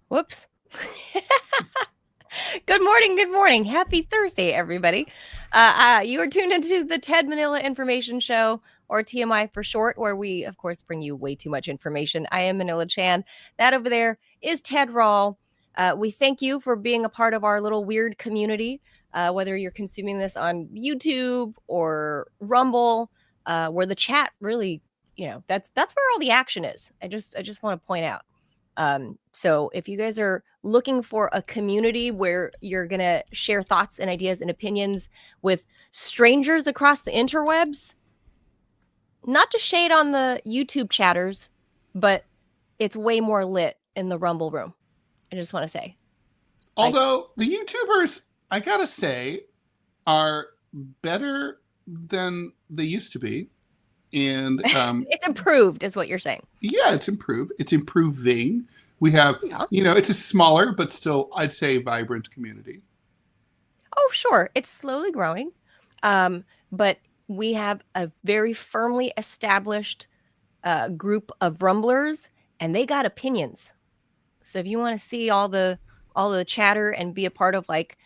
Whoops. Good morning. Good morning. Happy Thursday, everybody. You are tuned into the Ted Manila Information Show, or TMI for short, where we, of course, bring you way too much information. I am Manila Chan. That over there is Ted Rawl. We thank you for being a part of our little weird community, whether you're consuming this on YouTube or Rumble, where the chat really, that's where all the action is. I just want to point out. So if you guys are looking for a community where you're going to share thoughts and ideas and opinions with strangers across the interwebs, not to shade on the YouTube chatters, but it's way more lit in the Rumble room. I just want to say. Although the YouTubers, I got to say, are better than they used to be. And it's improved is what you're saying. Yeah, it's improved. It's improving. We have, it's a smaller, but still, I'd say, vibrant community. Oh, sure. It's slowly growing. But we have a very firmly established group of Rumblers, and they got opinions. So if you want to see all the chatter and be a part of like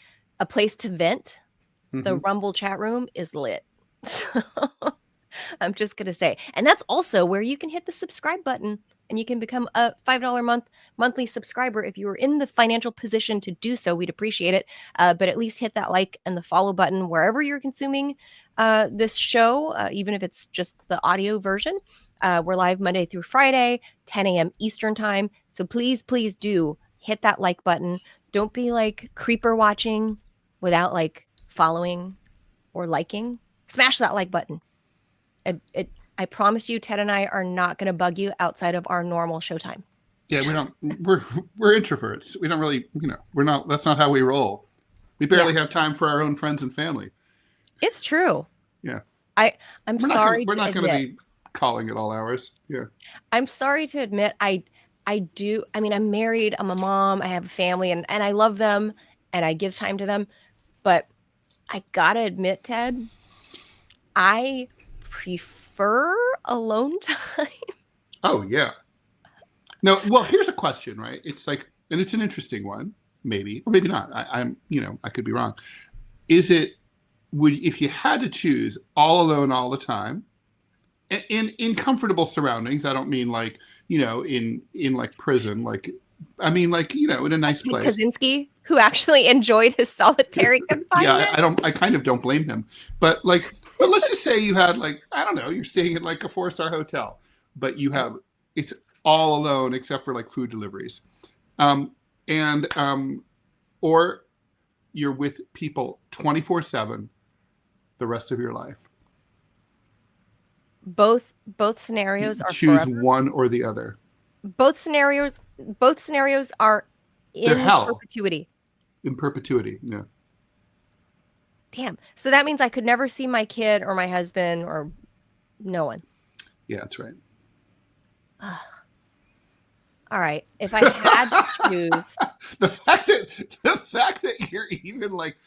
a place to vent, the Rumble chat room is lit. I'm just going to say. And that's also where you can hit the subscribe button and you can become a $5 monthly subscriber. If you were in the financial position to do so, we'd appreciate it. But at least hit that like and the follow button wherever you're consuming this show, even if it's just the audio version. We're live Monday through Friday, 10 a.m. Eastern time. So please, please do hit that like button. Don't be like creeper watching without like following or liking. Smash that like button. I promise you, Ted and I are not going to bug you outside of our normal showtime. Yeah, we don't. We're introverts. We don't really, we're not. That's not how we roll. We barely have time for our own friends and family. It's true. Yeah. I'm sorry. We're not going to be calling at all hours. Yeah. I'm sorry to admit, I do. I mean, I'm married. I'm a mom. I have a family, and I love them, and I give time to them. But I gotta admit, Ted, I prefer alone time. Oh, yeah. No, well, here's a question, right? It's like, and it's an interesting one, maybe, or maybe not. I could be wrong. If you had to choose all alone all the time, in comfortable surroundings, I don't mean like, in like prison, like, I mean like, in a nice place. Kaczynski, who actually enjoyed his solitary confinement. Yeah, I kind of don't blame him. But let's just say you had like, I don't know, you're staying at like a 4-star hotel, but it's all alone except for like food deliveries. Or you're with people 24/7 the rest of your life. Both scenarios are choose forever. One or the other. Both scenarios are in perpetuity. In perpetuity, yeah. Damn. So that means I could never see my kid or my husband or no one. Yeah, that's right. All right. If I had to choose, the fact that you're even like,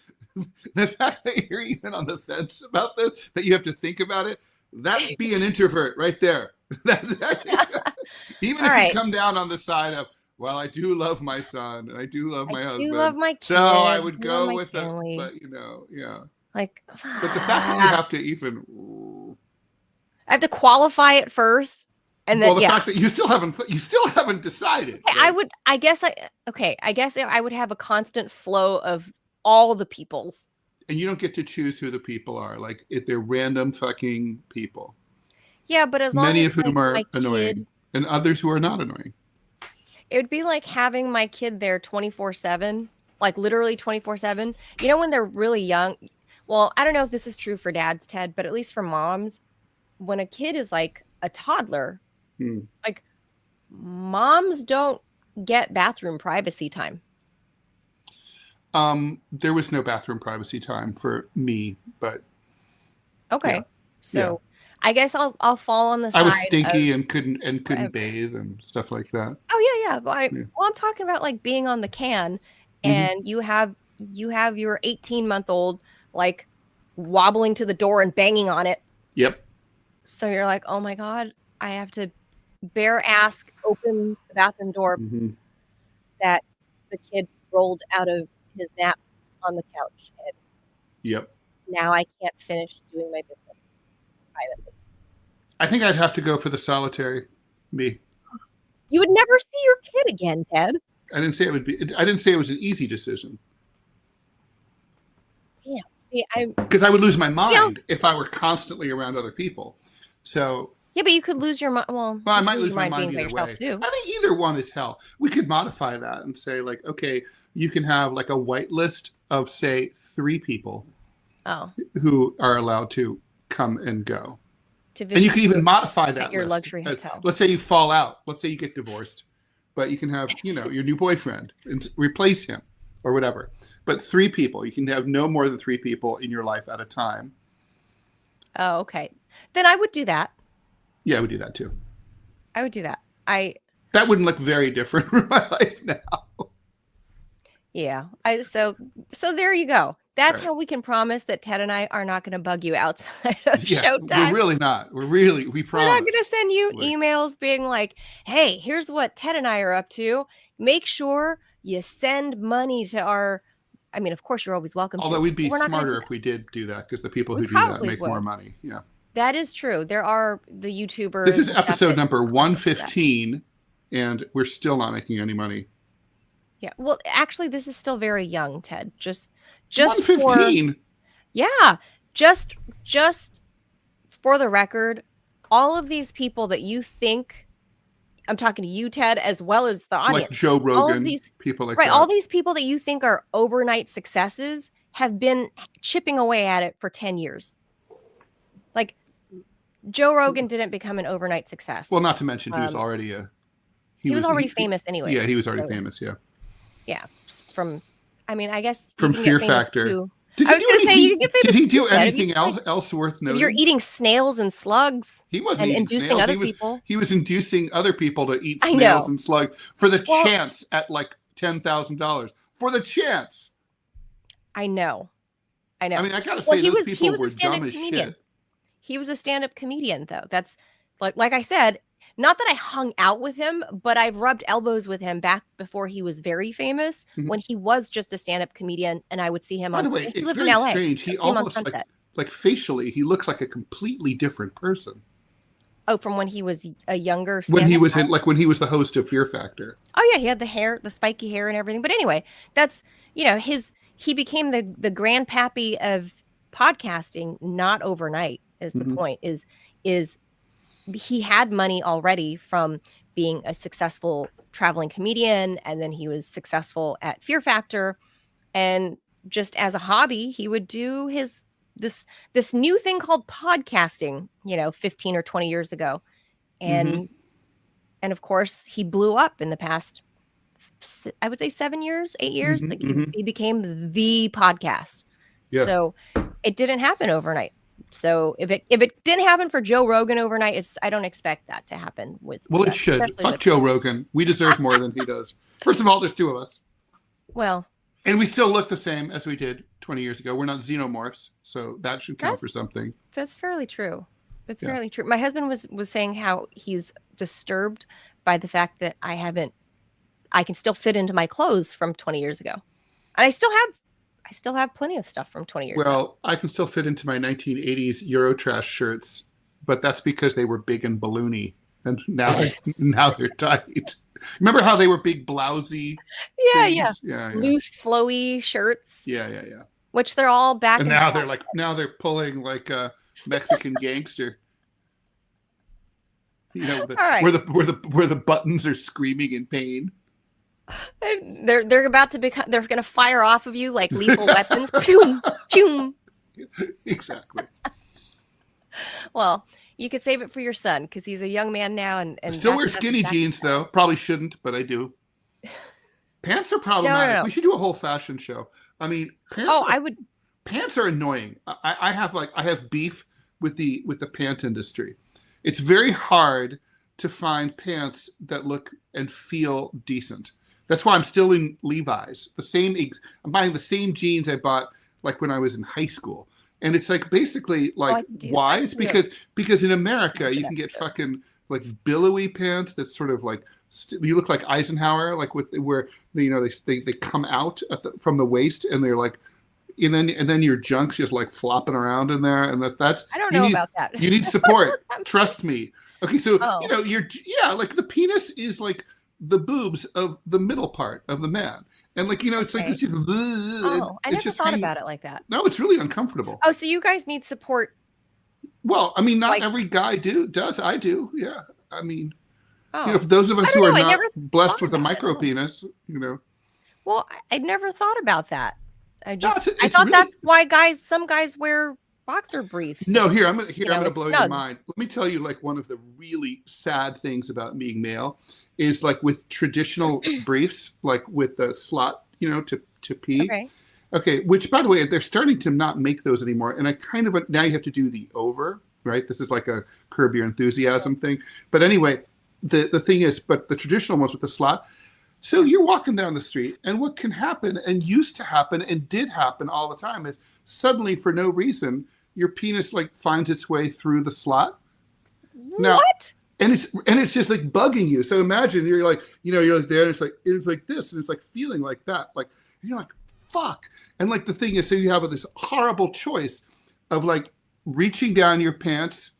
the fact that you're even on the fence about this, that you have to think about it, that'd be an introvert right there. Even if you come down on the side of, well, I do love my son and I do love my husband. I do love my kid. So I would go with family. But yeah. Like, but the fact that you have to even, I have to qualify it first, and then fact that you still haven't decided. Right? I guess I would have a constant flow of all the peoples. And you don't get to choose who the people are. Like, if they're random fucking people. Yeah, but as long many as of whom are annoying, kid, and others who are not annoying. It would be like having my kid there 24/7, like literally 24/7. You know, when they're really young. Well, I don't know if this is true for dads, Ted, but at least for moms, when a kid is like a toddler, like moms don't get bathroom privacy time. There was no bathroom privacy time for me, but okay. Yeah. So I guess I'll fall on the side. I was stinky and couldn't bathe and stuff like that. Oh yeah. Well, I'm talking about like being on the can, and you have your 18-month-old like wobbling to the door and banging on it. Yep. So you're like, oh my God, I have to bare ass open the bathroom door that the kid rolled out of his nap on the couch, and Yep. now I can't finish doing my business privately. I think I'd have to go for the solitary. Me. You would never see your kid again, Ted. I didn't say it would be. I didn't say it was an easy decision. Damn. See, because I would lose my mind if I were constantly around other people. So yeah, but you could lose your mind. Well, I might lose my mind being either by way. yourself too. I think either one is hell. We could modify that and say, like, okay, you can have like a white list of, say, 3 people who are allowed to come and go. And you can even modify that your list. Luxury hotel. Let's say you fall out. Let's say you get divorced, but you can have, your new boyfriend and replace him or whatever. But 3 people. You can have no more than 3 people in your life at a time. Oh, okay. Then I would do that. Yeah, I would do that too. I would do that. That wouldn't look very different from my life now. Yeah. So there you go. That's how we can promise that Ted and I are not going to bug you outside of showtime. We're really not. We promise. We're not going to send you emails being like, hey, here's what Ted and I are up to. Make sure you send money to our, I mean, of course, you're always welcome Although to. we'd be smarter if we did do that, because the people who do that make more money. Yeah. That is true. There are the YouTubers. This is episode number 115, and we're still not making any money. Yeah. Well, actually, this is still very young, Ted. Just 115. Just for the record, all of these people that you think, I'm talking to you, Ted, as well as the audience. Like Joe Rogan, all of these people like that. All these people that you think are overnight successes have been chipping away at it for 10 years. Like, Joe Rogan didn't become an overnight success. Well, not to mention he was already he was already famous anyway. Yeah, he was already famous. Yeah. Yeah, I guess from Fear Factor. Did he do anything else worth noting? You're eating snails and slugs. He wasn't and inducing other people. He was inducing other people to eat snails and slugs for the chance at like $10,000 for the chance. I know. I mean, I gotta say those people were dumb as shit. He was a stand-up comedian, though. That's like I said. Not that I hung out with him, but I've rubbed elbows with him back before he was very famous, when he was just a stand-up comedian, and I would see him on stage. By the way, it's very strange. He almost like facially, he looks like a completely different person. Oh, from when he was a younger when he was when he was the host of Fear Factor. Oh yeah, he had the hair, the spiky hair and everything. But anyway, that's he became the grandpappy of podcasting, not overnight, is the point. Is he had money already from being a successful traveling comedian, and then he was successful at Fear Factor, and just as a hobby, he would do this new thing called podcasting, 15 or 20 years ago. And of course, he blew up in the past, I would say 8 years. He became the podcast. Yeah. So it didn't happen overnight. So if it didn't happen for Joe Rogan overnight, I don't expect that to happen with. Well, it should. Fuck Joe Rogan. We deserve more than he does. First of all, there's 2 of us. Well, and we still look the same as we did 20 years ago. We're not xenomorphs, so that should count for something. That's fairly true. Fairly true. My husband was saying how he's disturbed by the fact that I can still fit into my clothes from 20 years ago, and I still have plenty of stuff from 20 years ago. Well, I can still fit into my 1980s Eurotrash shirts, but that's because they were big and balloony, and now they're tight. Remember how they were big, blousy? Yeah. Loose, flowy shirts. Yeah. Which they're all back. And now they're pulling like a Mexican gangster. Where the buttons are screaming in pain. They're about to become. They're going to fire off of you like lethal weapons. Pew, pew. Exactly. Well, you could save it for your son because he's a young man now, and I still wear skinny jeans though. Probably shouldn't, but I do. Pants are problematic. No. We should do a whole fashion show. I mean, pants. I would. Pants are annoying. I have beef with the pant industry. It's very hard to find pants that look and feel decent. That's why I'm still in Levi's. I'm buying the same jeans I bought like when I was in high school. And it's like basically like why? It's because in America you can get fucking like billowy pants that sort of like You look like Eisenhower, like where they come out from the waist, and they're like, and then your junk's just like flopping around in there, and that's I don't know about that. You need support. Trust me. Okay, so Oh. like the penis is like the boobs of the middle part of the man, and like it's like Okay. this. Oh, I never thought about it like that. No, it's really uncomfortable. Oh, so you guys need support. Well, I mean, not Like- every guy does. I do. Yeah. I mean, Oh. for those of us I don't who are know, I not never blessed thought with a about it. micro penis, Well, I'd never thought about that. I thought really- that's why some guys wear boxer briefs. No, I'm gonna blow your snug. mind. Let me tell you, like, one of the really sad things about being male is like with traditional briefs, like with the slot, to pee. Okay. Which, by the way, they're starting to not make those anymore. And now you have to do the over, right? This is like a Curb Your Enthusiasm thing. But anyway, the thing is, but the traditional ones with the slot. So you're walking down the street, and what can happen and used to happen and did happen all the time is suddenly, for no reason, your penis like finds its way through the slot. Now, what? And it's just like bugging you. So imagine you're like there, and it's like this, and it's like feeling like that, like you're like fuck. And like the thing is, so you have this horrible choice of like reaching down your pants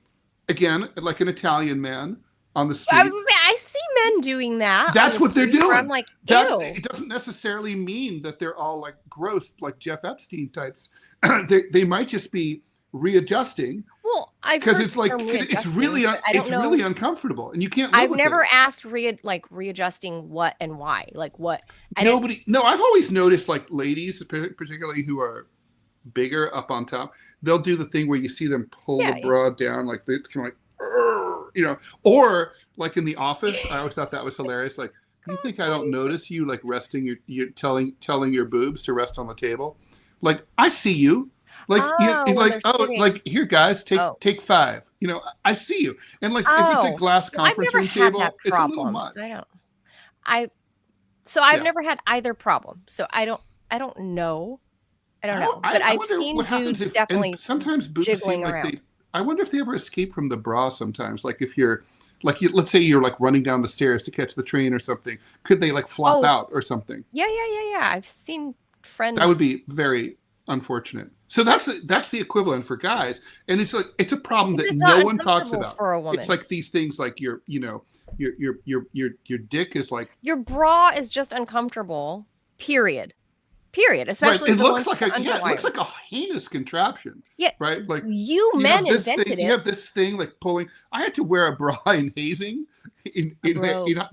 again, like an Italian man on the street. I was gonna say, I see men doing that. That's what they're doing. I'm like, ew. It doesn't necessarily mean that they're all like gross, like Jeff Epstein types. They might just be readjusting. Well, because it's like it's really uncomfortable, and you can't. I've never asked readjusting what and why, like what. No, I've always noticed like ladies, particularly who are bigger up on top, they'll do the thing where you see them pull the bra down, like it's kind of like, or like in The Office. I always thought that was hilarious. Like, you think I don't notice you like resting you're telling your boobs to rest on the table? Like, I see you. Like, like here, guys, take 5. I see you. And like, if it's a glass conference room table, it's a little much. I've never had either problem. So I don't know. But I've seen dudes definitely sometimes boobs jiggling seem like around. I wonder if they ever escape from the bra sometimes. Like if you're like, let's say you're like running down the stairs to catch the train or something. Could they like flop out or something? Yeah. I've seen friends. That would be very unfortunate. So that's the equivalent for guys, and it's a problem that no one talks about. For a woman. It's like these things, like your dick is like your bra is just uncomfortable. Period. Especially right. It looks like a heinous contraption. Yeah. Right. Like men invented it. You have this thing like pulling. I had to wear a bra in hazing. We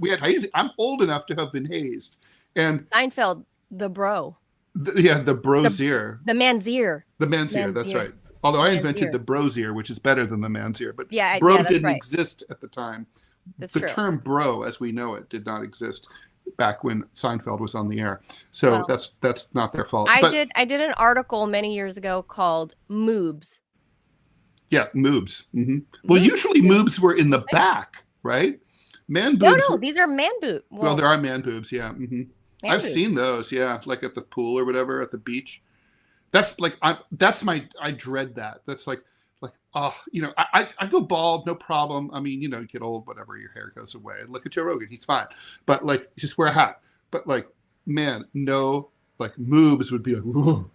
had hazing. I'm old enough to have been hazed. And Seinfeld, the bro. The bro's ear. The man's ear. The man's ear, that's right. Although I invented the bro's ear, which is better than the man's ear. But bro didn't exist at the time. That's the true. term bro, as we know it, did not exist back when Seinfeld was on the air. So that's not their fault. I did an article many years ago called Moobs. Yeah, moobs. Mm-hmm. Well, usually moobs were in the back, right? Man boobs. No, these are man boobs. Well, there are man boobs, yeah. Mm-hmm. I've seen those, yeah, like at the pool or whatever, at the beach. That's like I dread that. That's like I go bald, no problem. I mean, you get old, whatever, your hair goes away. Look at Joe Rogan, he's fine. But like, just wear a hat. But like, man, no, like moobs would be like, whoa.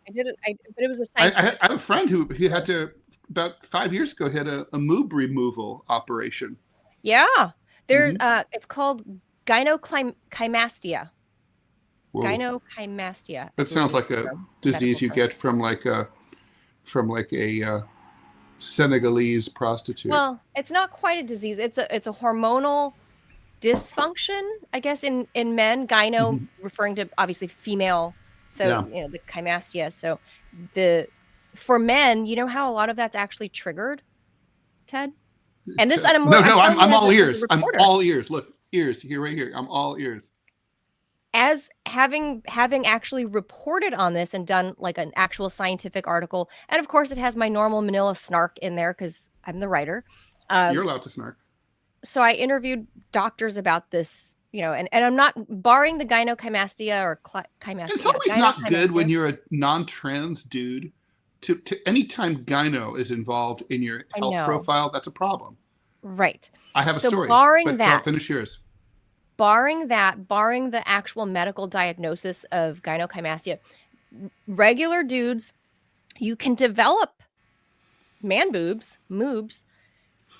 I did it, but it was a I have a friend who had to, about 5 years ago, had a moob removal operation. Yeah, there's it's called gynecomastia. Gynecomastia. That sounds like a disease you get from a Senegalese prostitute. Well, it's not quite a disease. It's a hormonal dysfunction, I guess, in men. Gyno referring to obviously female. So the chimastia. So for men, you know how a lot of that's actually triggered, Ted. And this I'm all ears. I'm all ears. Look, ears here, right here. I'm all ears. As having actually reported on this and done like an actual scientific article, and of course it has my normal Manila snark in there because I'm the writer. You're allowed to snark. So I interviewed doctors about this, and I'm not barring the gynecomastia or chimastia. It's always not good when you're a non-trans dude. To anytime gyno is involved in your health profile, that's a problem. Right. I have a story. Barring that, finish yours. barring the actual medical diagnosis of gynecomastia, regular dudes, you can develop man boobs, moobs.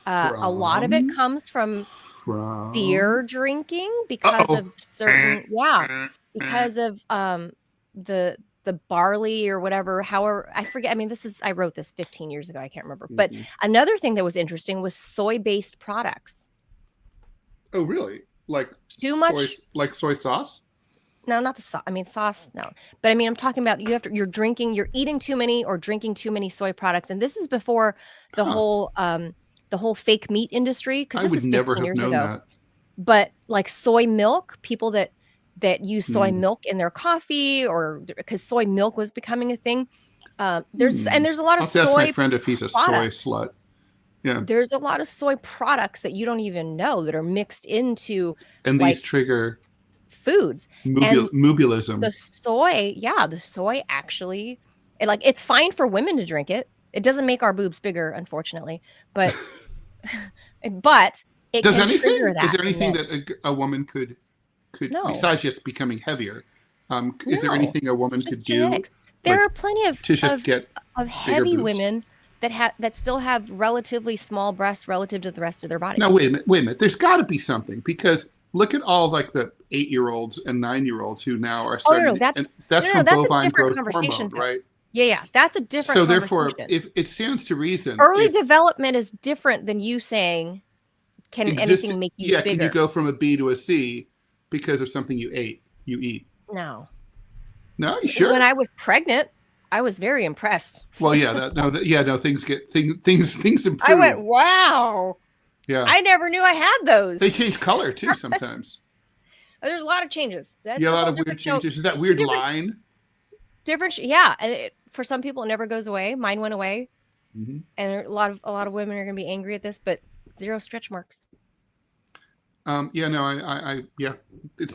A lot of it comes from beer drinking because of certain, because of the barley or whatever, however, I forget. I mean, I wrote this 15 years ago. I can't remember. But another thing that was interesting was soy-based products. Oh, really? Like too much, like soy sauce? No, not the sauce. I mean, sauce, no. But I mean, I'm talking about you're eating too many or drinking too many soy products. And this is before the whole fake meat industry. Because this is 15 years ago. That. But like soy milk, people that use soy milk in their coffee, or because soy milk was becoming a thing. There's a lot of soy. I'll ask my friend if he's a soy slut. Yeah. There's a lot of soy products that you don't even know that are mixed into, and these trigger foods. Mubulism. The soy actually, it's fine for women to drink it. It doesn't make our boobs bigger, unfortunately, but it does can anything? Trigger that. Is there anything that a woman could no. besides just becoming heavier? Is there anything a woman could genetics. Do? There are plenty of heavy women that still have relatively small breasts relative to the rest of their body. Now wait a minute. There's got to be something, because look at all like the 8-year-olds and 9-year-olds who now are starting. That's from bovine growth hormone, right? Yeah, that's a different. So therefore, if it stands to reason, early development is different than you saying, can anything make you bigger? Can you go from a B to a C because of something you eat? No, you sure? When I was pregnant, I was very impressed. Well, things improve. I went, wow. Yeah. I never knew I had those. They change color too sometimes. There's a lot of changes. A lot of weird changes. Is that weird line? Different, yeah. And for some people, it never goes away. Mine went away, and a lot of women are going to be angry at this, but 0 stretch marks.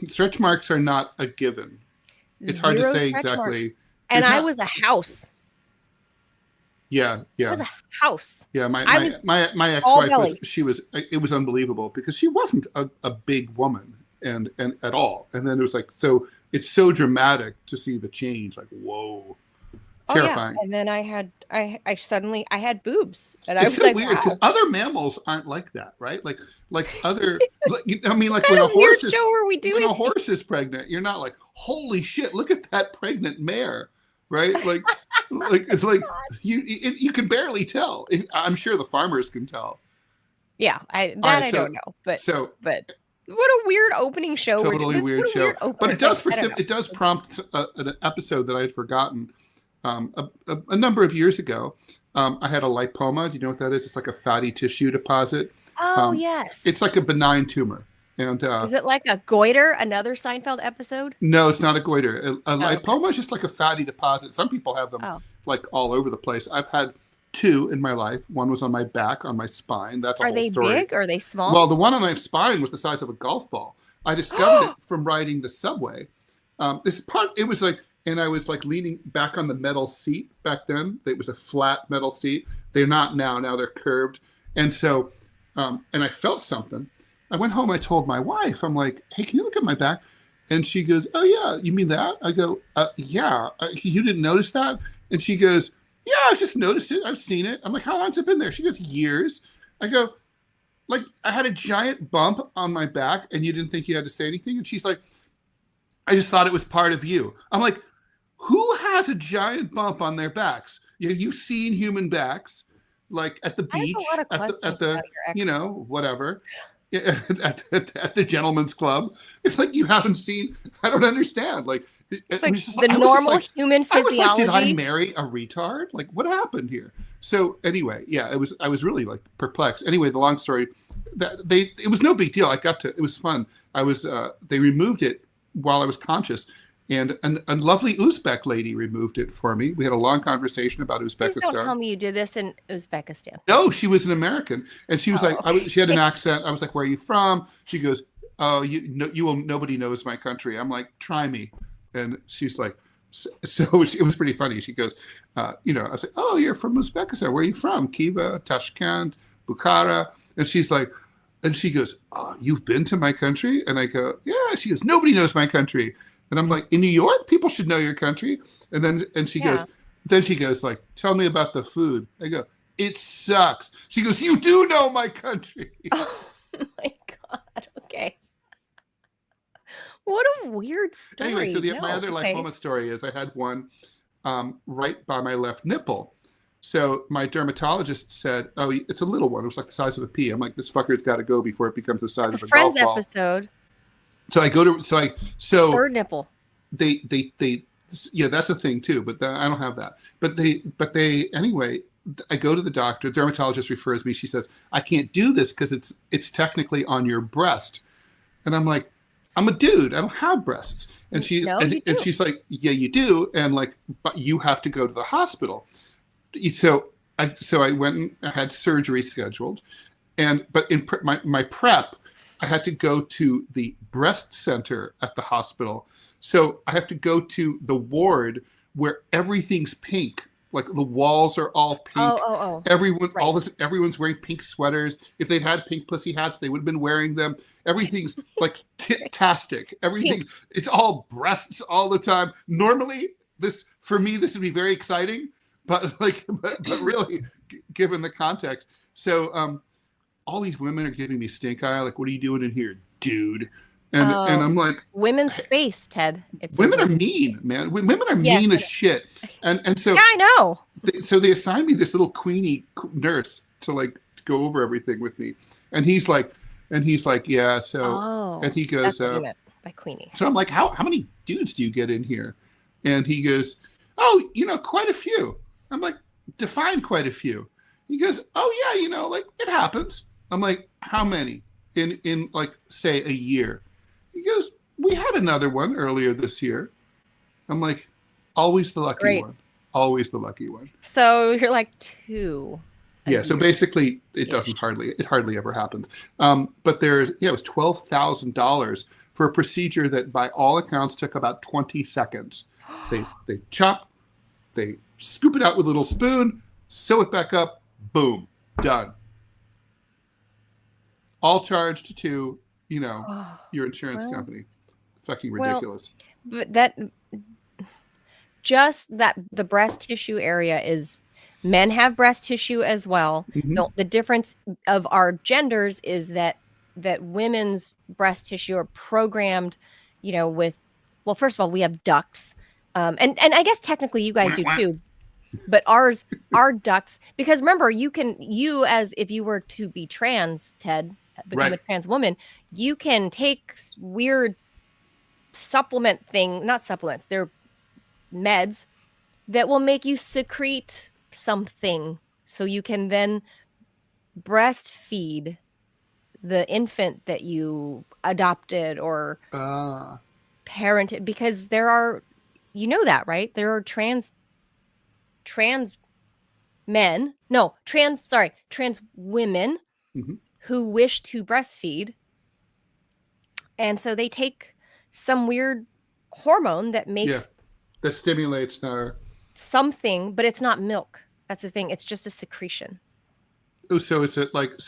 Stretch marks are not a given. It's hard to say exactly. Marks. And I was a house. Yeah. It was a house. Yeah, my ex-wife it was unbelievable, because she wasn't a big woman and at all. And then it was like, so it's so dramatic to see the change, like, whoa. Terrifying. And then I had boobs, and I was so like, weird, because other mammals aren't like that, right? Like other, I mean, like when a horse is pregnant, you're not like, holy shit, look at that pregnant mare, right? Like, you can barely tell. I'm sure the farmers can tell. Yeah, I don't know, but what a weird opening show! Totally weird show, but it does prompt an episode that I had forgotten. A number of years ago, I had a lipoma. Do you know what that is? It's like a fatty tissue deposit. Oh, yes. It's like a benign tumor. And is it like a goiter? Another Seinfeld episode? No, it's not a goiter. Lipoma is just like a fatty deposit. Some people have them like all over the place. I've had 2 in my life. One was on my back, on my spine. That's a whole story. Are they big or are they small? Well, the one on my spine was the size of a golf ball. I discovered it from riding the subway. It was like, and I was like leaning back on the metal seat back then. It was a flat metal seat. They're not now. Now they're curved. And so, and I felt something. I went home. I told my wife, I'm like, hey, can you look at my back? And she goes, oh, yeah, you mean that? I go, yeah. You didn't notice that? And she goes, yeah, I just noticed it. I've seen it. I'm like, how long's it been there? She goes, years. I go, like, I had a giant bump on my back and you didn't think you had to say anything? And she's like, I just thought it was part of you. I'm like, who has a giant bump on their backs? You've seen human backs, like at the beach, at the whatever, at the gentleman's club. It's like you haven't seen. I don't understand. Like, the normal human physiology. I was like, did I marry a retard? Like, what happened here? So anyway, yeah, I was really like perplexed. Anyway, the long story, it was no big deal. It was fun. They removed it while I was conscious. And a lovely Uzbek lady removed it for me. We had a long conversation about Uzbekistan. Please don't tell me you did this in Uzbekistan. No, she was an American, and she was she had an accent. I was like, "Where are you from?" She goes, "Oh, nobody knows my country." I'm like, "Try me," and she's like, "So it was pretty funny." She goes, I was like, "Oh, you're from Uzbekistan. Where are you from?" Kiva, Tashkent, Bukhara, and she's like, And she goes, "Oh, you've been to my country?" And I go, "Yeah." She goes, "Nobody knows my country." And I'm like, "In New York, people should know your country." And she Yeah. goes like, "Tell me about the food." I go, "It sucks." She goes, "You do know my country." Oh my God. Okay. What a weird story. Anyway, so my No, other like okay. moment story is I had one right by my left nipple. So my dermatologist said, "Oh, it's a little one. It was like the size of a pea." I'm like, "This fucker's got to go before it becomes the size The of a Friends golf ball." episode, So I go to third nipple. they yeah, that's a thing too, but I don't have that. But they anyway. I go to the doctor. Dermatologist refers me. She says, "I can't do this because it's technically on your breast." And I'm like, "I'm a dude. I don't have breasts." And No, you do. she's like, "Yeah, you do." And like, "But you have to go to the hospital." So I went and I had surgery scheduled, but in my prep, I had to go to the breast center at the hospital. So I have to go to the ward where everything's pink. Like the walls are all pink. Oh. Right. Everyone's wearing pink sweaters. If they'd had pink pussy hats, they would have been wearing them. Everything's like tit-tastic. Everything, it's all breasts all the time. Normally, for me, this would be very exciting, but really, given the context. So all these women are giving me stink eye. Like, "What are you doing in here, dude?" And I'm like, women's space, Ted. women are mean, man. Women are mean as shit. And so yeah, I know. So they assigned me this little Queenie nurse to like go over everything with me, and he's like, "Yeah." So and he goes, that's what you meant by Queenie. So I'm like, "How many dudes do you get in here?" And he goes, "Oh, quite a few." I'm like, "Define quite a few." He goes, "Oh yeah, like it happens." I'm like, "How many in like say a year?" He goes, "We had another one earlier this year." I'm like, "Always the lucky one. Always the lucky one." So you're like 2. Yeah. So basically, it hardly ever happens. But it was $12,000 for a procedure that, by all accounts, took about 20 seconds. They chop, they scoop it out with a little spoon, sew it back up, boom, done. All charged to your insurance company. Fucking ridiculous. But the breast tissue area is, men have breast tissue as well. Mm-hmm. The difference of our genders is that women's breast tissue are programmed, with, well, first of all, we have ducts. And I guess technically you guys do too, but our ducts, because remember, as if you were to be trans, Ted, become a trans woman, you can take weird not supplements, they're meds that will make you secrete something so you can then breastfeed the infant that you adopted or parented, because there are, that, right? There are trans women mm-hmm. who wish to breastfeed, and so they take some weird hormone that makes that stimulates their something, but it's not milk. That's the thing. It's just a secretion. Oh, so is it not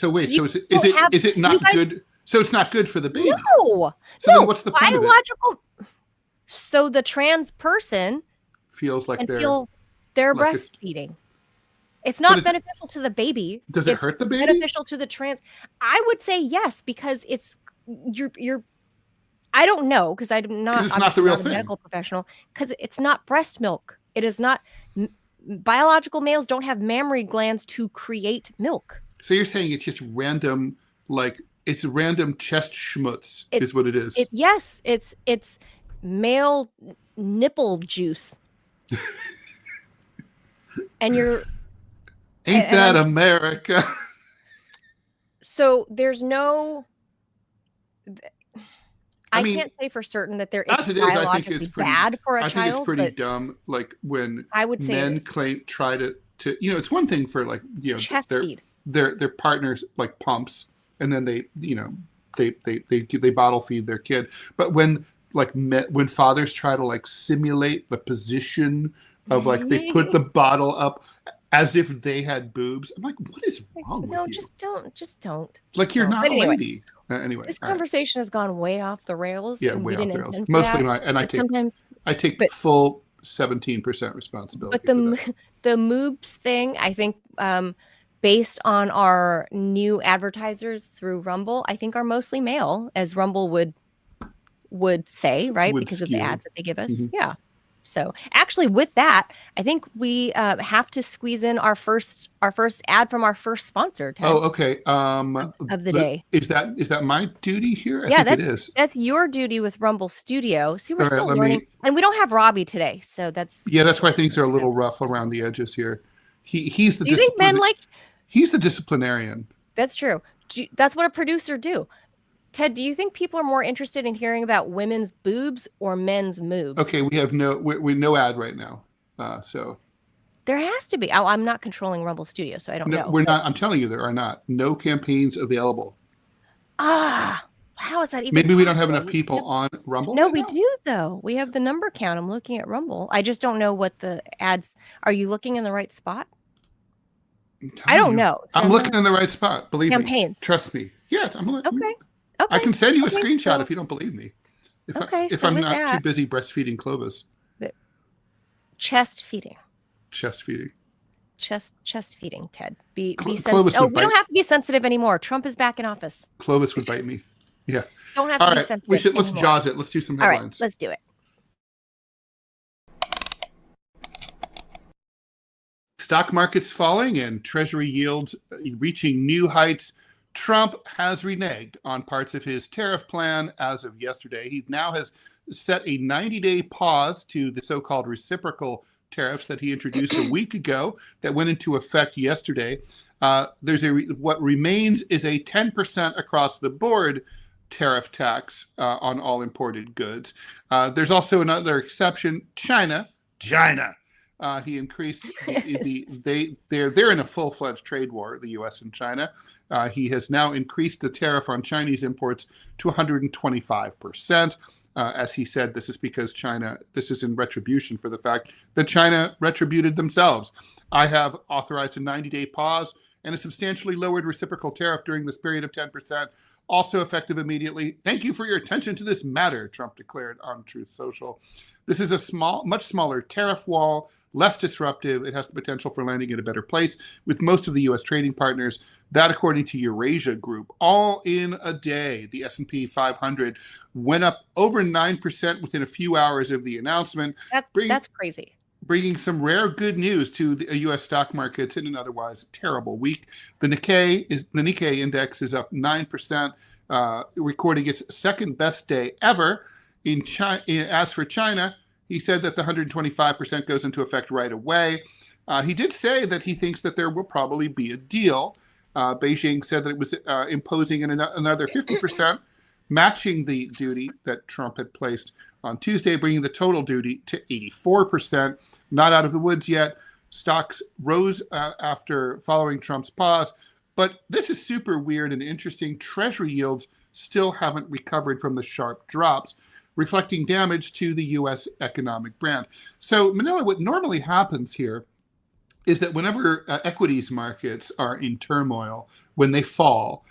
good? So it's not good for the baby. No. Then what's the point of it? So the trans person feels like they're breastfeeding. It's not beneficial to the baby. Does it hurt the baby? Beneficial to the trans. I would say yes, because it's you're. I don't know, because I'm not the real thing. Medical professional, because it's not breast milk. It is not. Biological males don't have mammary glands to create milk. So you're saying it's just random, like it's random chest schmutz is what it is. Yes, it's male nipple juice. And Ain't that America? So there's no. I can't say for certain that there is biologically bad for a child. I think it's pretty dumb. Like when men try to it's one thing for like chest feed their partners like pumps, and then they bottle feed their kid. But when fathers try to like simulate the position of like they put the bottle up, as if they had boobs. I'm like, what is wrong with you? No, just don't. Like, you're not but a anyway, lady. Anyway, this conversation has gone way off the rails. Yeah, and way we off didn't the rails. intend for Mostly that. I take full 17% responsibility. But the moobs thing, I think, based on our new advertisers through Rumble, I think are mostly male, as Rumble would say, right? Because of the ads that they give us. Mm-hmm. Yeah. So actually, with that, I think we have to squeeze in our first ad from our first sponsor, Ted. Oh, okay. Of the day. Is that my duty here? I think it is. That's your duty with Rumble Studio. See, we're still learning, and we don't have Robbie today, so that's why things are a little rough around the edges here. He's the. Do you think men like? He's the disciplinarian. That's true. That's what a producer do. Ted, do you think people are more interested in hearing about women's boobs or men's moobs? Okay, we have no ad right now, so there has to be. I'm not controlling Rumble Studio, so I don't know. We're not. I'm telling you, there are not. No campaigns available. How is that even? Maybe we don't have enough people on Rumble. No, we do though. We have the number count. I'm looking at Rumble. I just don't know what the ads. Are you looking in the right spot? I don't know. So I'm looking in the right spot. Believe me. Trust me. Yes, I'm looking. Okay. I can send you a screenshot if you don't believe me. If I'm not too busy breastfeeding Clovis. Chest feeding. Chest feeding, Ted. Be sensitive. We don't have to be sensitive anymore. Trump is back in office. Clovis would bite me. Yeah. Don't have to be sensitive. Let's jaws it. Let's do some headlines. All right, let's do it. Stock markets falling and Treasury yields reaching new heights. Trump has reneged on parts of his tariff plan as of yesterday. He now has set a 90-day pause to the so-called reciprocal tariffs that he introduced a week ago that went into effect yesterday. What remains is a 10% across the board tariff tax on all imported goods. There's also another exception, China. He increased they're in a full-fledged trade war, the U.S. and China. He has now increased the tariff on Chinese imports to 125%. As he said, this is because this is in retribution for the fact that China retributed themselves. I have authorized a 90-day pause and a substantially lowered reciprocal tariff during this period of 10%, also effective immediately. Thank you for your attention to this matter, Trump declared on Truth Social. This is a much smaller tariff wall, less disruptive. It has the potential for landing in a better place with most of the U.S. trading partners. That, according to Eurasia Group, all in a day. The S&P 500 went up over 9% within a few hours of the announcement. That's crazy. Bringing some rare good news to the U.S. stock markets in an otherwise terrible week. The Nikkei index is up 9%, recording its second best day ever. As for China, he said that the 125% goes into effect right away. He did say that he thinks that there will probably be a deal. Beijing said that it was imposing another 50%, matching the duty that Trump had placed on Tuesday, bringing the total duty to 84%. Not out of the woods yet. Stocks rose after following Trump's pause. But this is super weird and interesting. Treasury yields still haven't recovered from the sharp drops, reflecting damage to the U.S. economic brand. So, Manila, what normally happens here is that whenever equities markets are in turmoil, when they fall,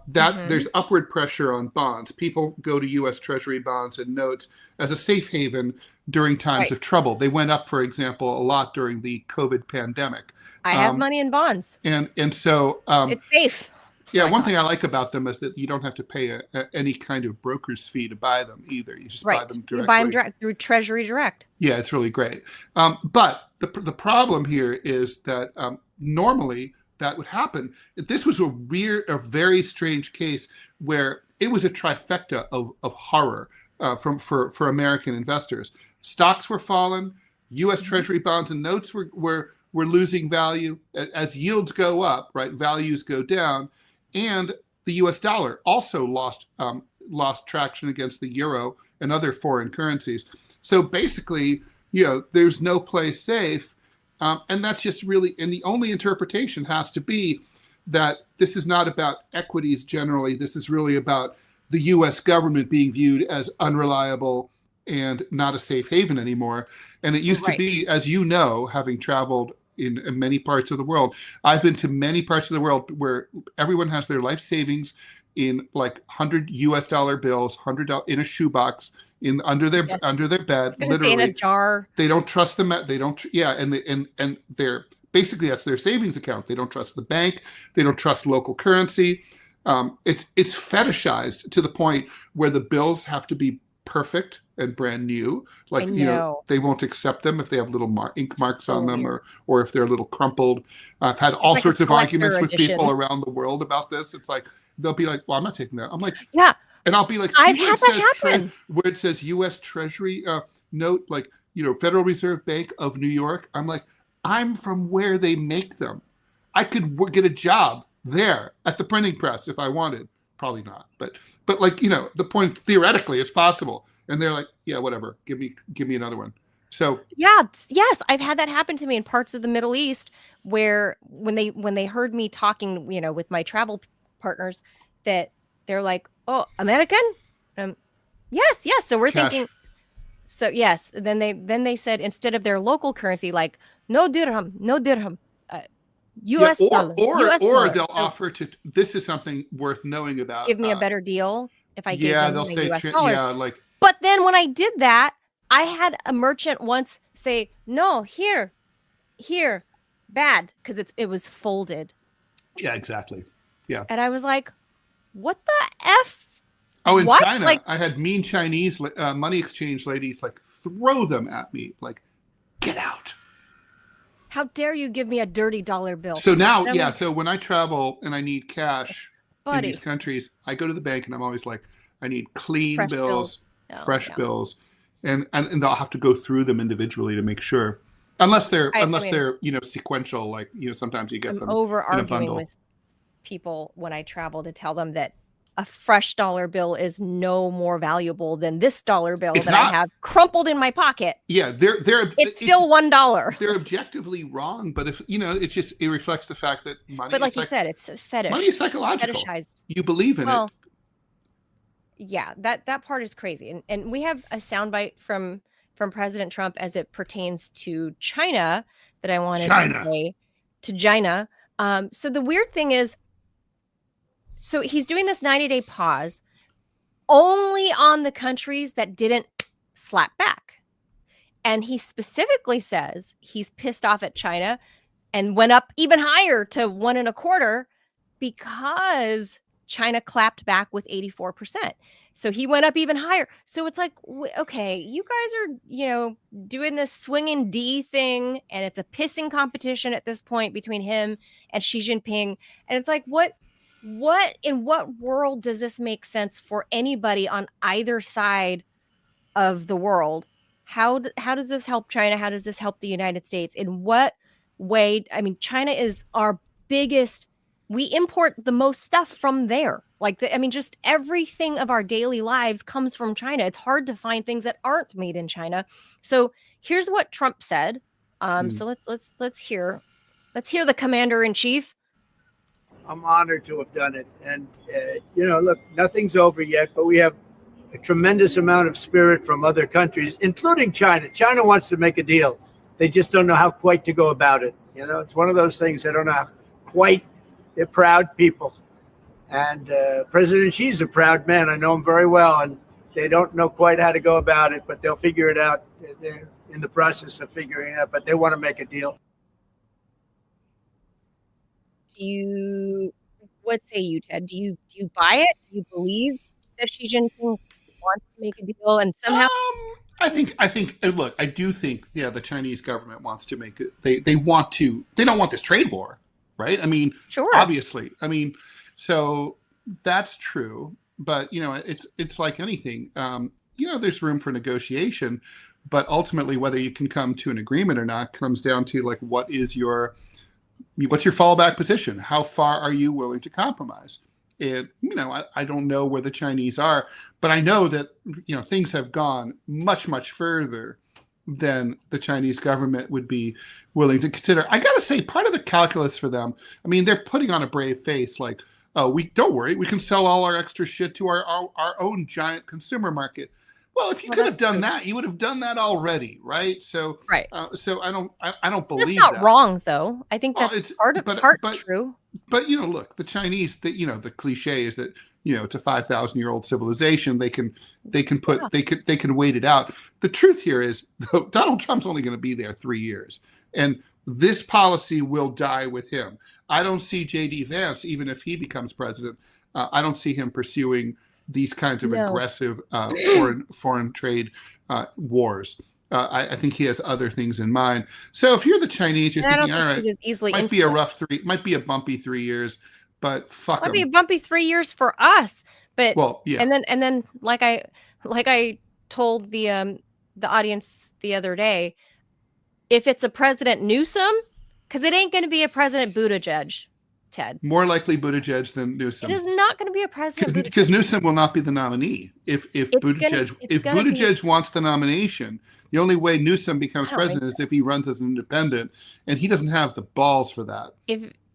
there's upward pressure on bonds. People go to U.S. Treasury bonds and notes as a safe haven during times of trouble. They went up, for example, a lot during the COVID pandemic. I have money in bonds. And so it's safe. Yeah, one thing I like about them is that you don't have to pay any kind of broker's fee to buy them either. You just buy them directly. You buy them through Treasury Direct. Yeah, it's really great. But the problem here is that normally that would happen. This was a very strange case where it was a trifecta of horror for American investors. Stocks were falling, U.S. Treasury bonds and notes were losing value. As yields go up, right, values go down. And the U.S. dollar also lost traction against the euro and other foreign currencies. So basically, there's no place safe. And that's just really, and the only interpretation has to be that this is not about equities generally. This is really about the U.S. government being viewed as unreliable and not a safe haven anymore. And it used to be, as you know, having traveled in many parts of the world. I've been to many parts of the world where everyone has their life savings in like $100 bills, $100 in a shoebox, under their bed, literally in a jar. They don't trust them. They don't. Yeah, and they're basically, that's their savings account. They don't trust the bank. They don't trust local currency. It's fetishized to the point where the bills have to be perfect and brand new. Like, they won't accept them if they have little ink marks on them, or if they're a little crumpled. I've had all sorts of arguments with people around the world about this. It's like, they'll be like, well, I'm not taking that. I'm like, yeah. And I'll be like, I've had that happen. Where it says U.S. Treasury note, like, Federal Reserve Bank of New York. I'm like, I'm from where they make them. I could get a job there at the printing press if I wanted. Probably not, but like, the point, theoretically it's possible. And they're like, yeah, whatever. Give me another one. So yes, I've had that happen to me in parts of the Middle East where when they heard me talking, with my travel partners, that they're like, oh, American? Yes. So we're thinking, so yes. Then they said, instead of their local currency, like no dirham, US dollar. Or they'll offer to, this is something worth knowing about. Give me a better deal if I give them they'll say US dollars. like. But then when I did that, I had a merchant once say, no, here, bad, because it was folded. Yeah, exactly. Yeah. And I was like, what the F? Oh, in China, like, I had mean Chinese money exchange ladies like throw them at me, like, get out. How dare you give me a dirty dollar bill? So now, so when I travel and I need cash in these countries, I go to the bank and I'm always like, I need clean bills, fresh bills, and they'll have to go through them individually to make sure. Unless they're sequential, like, sometimes you get them over in a bundle. Arguing with people when I travel to tell them that a fresh dollar bill is no more valuable than this dollar bill I have crumpled in my pocket. Yeah, it's still $1. They're objectively wrong, but if it reflects the fact that money. But like you said, it's a fetish. Money is psychological. Fetishized. You believe in it. Yeah, that part is crazy, and we have a soundbite from President Trump as it pertains to China that I wanted to say to China. So the weird thing is, so he's doing this 90-day pause only on the countries that didn't slap back. And he specifically says he's pissed off at China and went up even higher to 1.25 because China clapped back with 84%. So he went up even higher. So it's like, okay, you guys are, doing this swinging D thing, and it's a pissing competition at this point between him and Xi Jinping. And it's like, in what world does this make sense for anybody on either side of the world? How does this help China? How does this help the United States? In what way? I mean, China is our biggest. We import the most stuff from there. Just everything of our daily lives comes from China. It's hard to find things that aren't made in China. So here's what Trump said. So let's hear the commander in chief. I'm honored to have done it. And, look, nothing's over yet, but we have a tremendous amount of spirit from other countries, including China. China wants to make a deal. They just don't know how quite to go about it. It's one of those things. They don't know how quite. They're proud people. And President Xi's a proud man. I know him very well. And they don't know quite how to go about it, but they'll figure it out. They're in the process of figuring it out, but they want to make a deal. What say you, Ted? Do you buy it? Do you believe that Xi Jinping wants to make a deal and somehow? I think. Look, I do think. Yeah, the Chinese government wants to make it. They want to. They don't want this trade war, right? I mean, sure. Obviously, I mean, so that's true. But it's like anything. There's room for negotiation, but ultimately, whether you can come to an agreement or not comes down to like what's your fallback position? How far are you willing to compromise? I don't know where the Chinese are, but I know that, things have gone much, much further than the Chinese government would be willing to consider. I got to say, part of the calculus for them, I mean, they're putting on a brave face like, oh, don't worry, we can sell all our extra shit to our own giant consumer market. Well, if you could have done that, you would have done that already, right? So, right. So I don't believe That's not that. wrong, though. I think that's It's part true. But look, the Chinese, the cliche is that it's a 5,000-year-old civilization. They can wait it out. The truth here is, though, Donald Trump's only going to be there 3 years, and this policy will die with him. I don't see J.D. Vance, even if he becomes president. I don't see him pursuing these kinds of aggressive foreign trade wars. I think he has other things in mind. So if you're the Chinese, you're thinking, all right, might be a bumpy 3 years, but fuck might be a bumpy 3 years for us. But yeah. And then like I told the audience the other day, if it's a President Newsom, because it ain't going to be a President Buttigieg. Ted. More likely Buttigieg than Newsom. It is not going to be a president because Newsom will not be the nominee. If Buttigieg wants the nomination, the only way Newsom becomes president is if he runs as an independent, and he doesn't have the balls for that.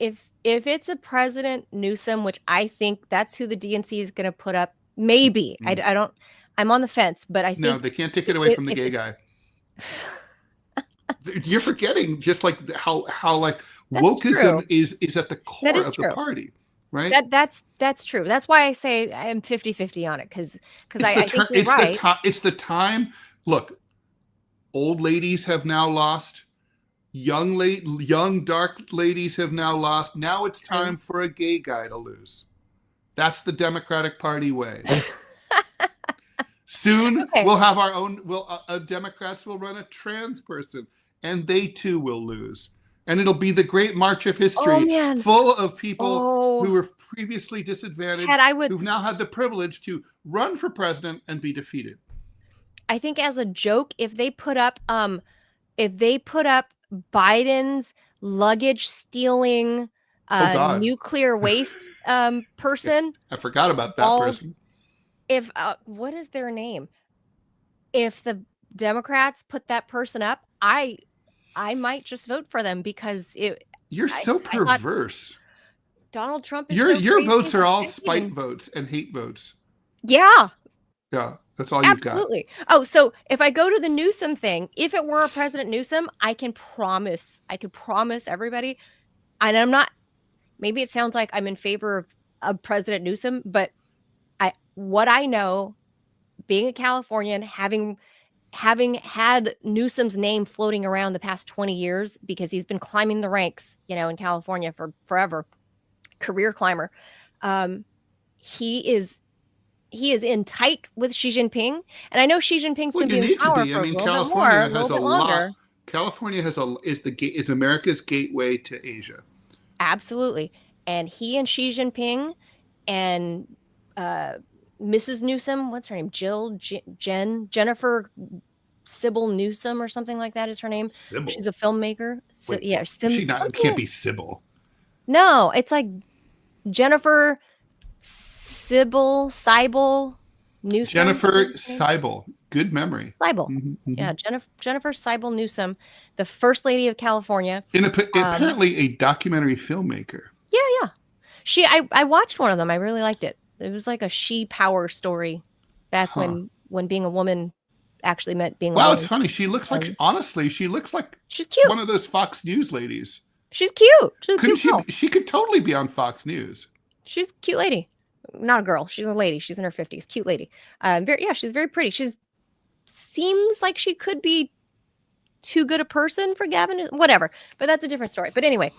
If it's a President Newsom, which I think that's who the DNC is going to put up, maybe I don't. I'm on the fence, but I think no, they can't take it away from the gay guy. You're forgetting just like how like wokeism is at the core of the party, right? That's true. That's why I say I am 50-50 on it, because I think you're right. It's the time. Look, old ladies have now lost. Young dark ladies have now lost. Now it's time for a gay guy to lose. That's the Democratic Party way. Soon we'll have our own. Democrats will run a trans person, and they too will lose. And it'll be the great march of history, full of people who were previously disadvantaged, who've now had the privilege to run for president and be defeated. I think, as a joke, if they put up Biden's luggage stealing nuclear waste person, I forgot about that person. If what is their name? If the Democrats put that person up, I might just vote for them, because you're so perverse. Donald Trump is your votes are all spite votes and hate votes. Yeah, that's all you've got. Absolutely. Oh, so if I go to the Newsom thing, if it were a President Newsom, I could promise everybody, and I'm not. Maybe it sounds like I'm in favor of President Newsom, but what I know, being a Californian, having had Newsom's name floating around the past 20 years, because he's been climbing the ranks, in California for forever, career climber. He is in tight with Xi Jinping, and I know Xi Jinping's going to be in power for a little bit longer. California is America's gateway to Asia. Absolutely, and he and Xi Jinping and Mrs. Newsom, what's her name? Jennifer Sybil Newsom or something like that is her name. Sybil. She's a filmmaker. Can't be Sybil. No, it's like Jennifer Sybil Newsom. Jennifer Sybil. Good memory. Sybil. Mm-hmm. Yeah, Jennifer Sybil Newsom, the First Lady of California. Apparently a documentary filmmaker. Yeah. I watched one of them. I really liked it. It was like a she power story back when being a woman actually meant being a woman. Wow, it's funny. She looks like, honestly, she's cute. One of those Fox News ladies. She's cute. She could totally be on Fox News. She's a cute lady. Not a girl. She's a lady. She's in her 50s. Cute lady. She's very pretty. Seems like she could be too good a person for Gavin. Whatever. But that's a different story. But anyway,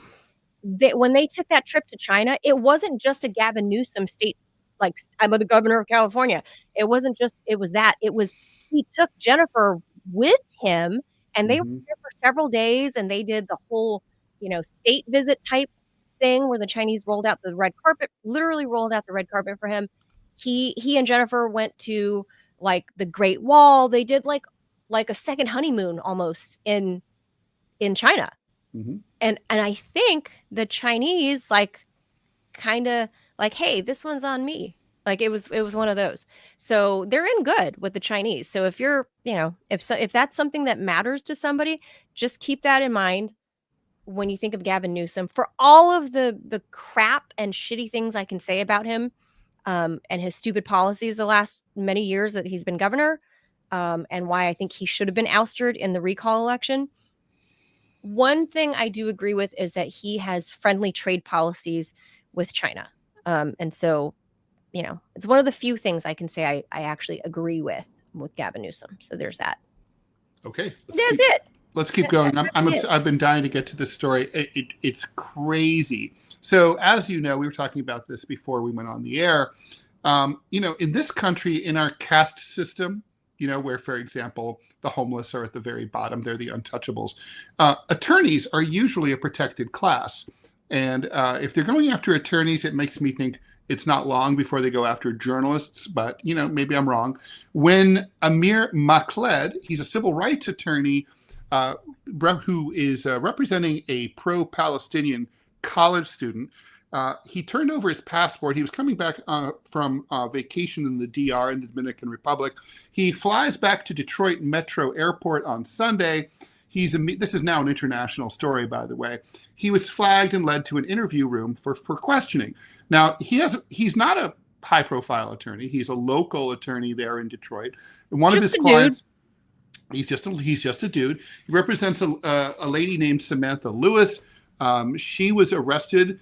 when they took that trip to China, it wasn't just a Gavin Newsom state. Like, I'm the governor of California. It was that. It was, he took Jennifer with him, and they were there for several days, and they did the whole, state visit type thing where the Chinese literally rolled out the red carpet for him. He and Jennifer went to like the Great Wall. They did like a second honeymoon almost in China. Mm-hmm. And I think the Chinese kind of like, hey, this one's on me. Like it was one of those. So they're in good with the Chinese. So if you're, if that's something that matters to somebody, just keep that in mind when you think of Gavin Newsom. For all of the crap and shitty things I can say about him, and his stupid policies the last many years that he's been governor, and why I think he should have been ousted in the recall election. One thing I do agree with is that he has friendly trade policies with China. And so, it's one of the few things I can say I actually agree with Gavin Newsom. So there's that. Okay. Let's keep going. I've been dying to get to this story. It's crazy. So as you know, we were talking about this before we went on the air. In this country, in our caste system, where, for example, the homeless are at the very bottom, they're the untouchables. Attorneys are usually a protected class. And if they're going after attorneys, it makes me think it's not long before they go after journalists, but, maybe I'm wrong. When Amir Makled, he's a civil rights attorney who is representing a pro-Palestinian college student, he turned over his passport. He was coming back from vacation in the DR in the Dominican Republic. He flies back to Detroit Metro Airport on Sunday. This is now an international story, by the way. He was flagged and led to an interview room for questioning. Now, he's not a high-profile attorney. He's a local attorney there in Detroit. And one of his clients, he's just a dude. He represents a lady named Samantha Lewis. She was arrested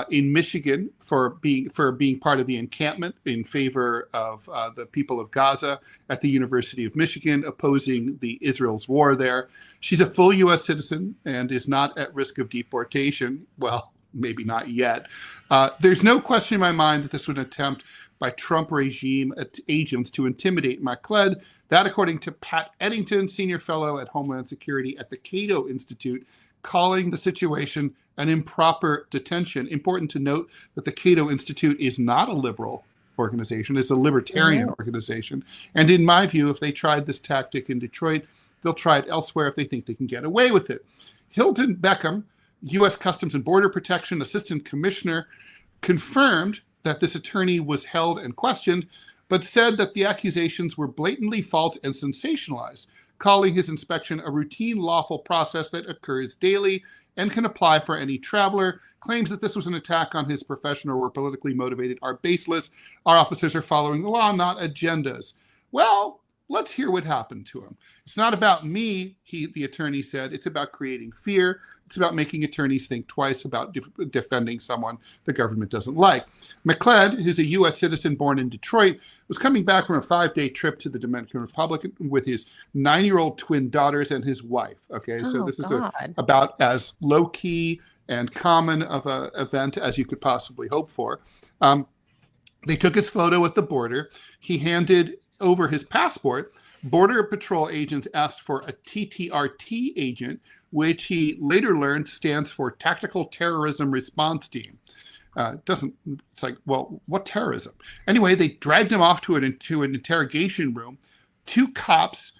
in Michigan for being part of the encampment in favor of the people of Gaza at the University of Michigan, opposing the Israel's war there. She's a full U.S. citizen and is not at risk of deportation. Well, maybe not yet. There's no question in my mind that this was an attempt by Trump regime agents to intimidate Makled. That, according to Pat Eddington, senior fellow at Homeland Security at the Cato Institute, calling the situation an improper detention. Important to note that the Cato Institute is not a liberal organization. It's a libertarian organization. And in my view, if they tried this tactic in Detroit, they'll try it elsewhere if they think they can get away with it. Hilton Beckham, U.S. Customs and Border Protection Assistant Commissioner, confirmed that this attorney was held and questioned, but said that the accusations were blatantly false and sensationalized, calling his inspection a routine lawful process that occurs daily and can apply for any traveler. Claims that this was an attack on his professional or politically motivated are baseless. Our officers are following the law, not agendas. Well, let's hear what happened to him. It's not about me, the attorney said. It's about creating fear. It's about making attorneys think twice about defending someone the government doesn't like. Makled, who's a U.S. citizen born in Detroit, was coming back from a 5-day trip to the Dominican Republic with his 9-year-old twin daughters and his wife. Okay, so this is about as low-key and common of an event as you could possibly hope for. They took his photo at the border. He handed over his passport. Border Patrol agents asked for a TTRT agent, which he later learned stands for Tactical Terrorism Response Team. It's like, well, what terrorism? Anyway, they dragged him off to an interrogation room. 2 cops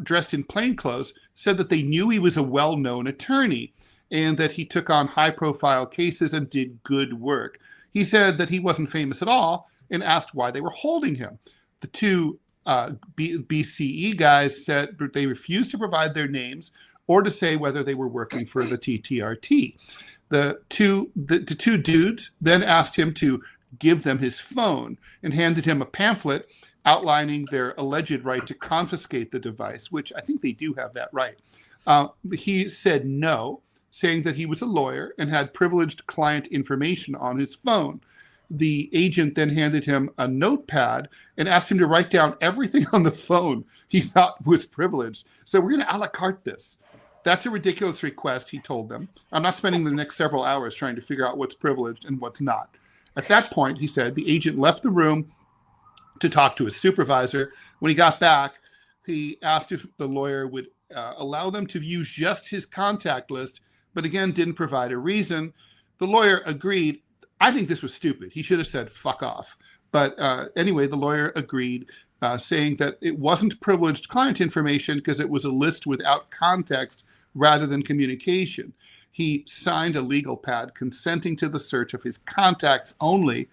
dressed in plainclothes said that they knew he was a well-known attorney and that he took on high-profile cases and did good work. He said that he wasn't famous at all and asked why they were holding him. The 2 BCE guys said they refused to provide their names or to say whether they were working for the TTRT. The two dudes then asked him to give them his phone and handed him a pamphlet outlining their alleged right to confiscate the device, which I think they do have that right. He said no, saying that he was a lawyer and had privileged client information on his phone. The agent then handed him a notepad and asked him to write down everything on the phone he thought was privileged. So we're going to a la carte this. That's a ridiculous request, he told them. I'm not spending the next several hours trying to figure out what's privileged and what's not. At that point, he said, the agent left the room to talk to his supervisor. When he got back, he asked if the lawyer would allow them to use just his contact list, but again, didn't provide a reason. The lawyer agreed. I think this was stupid. He should have said, fuck off. But anyway, the lawyer agreed, saying that it wasn't privileged client information because it was a list without context rather than communication. He signed a legal pad consenting to the search of his contacts only.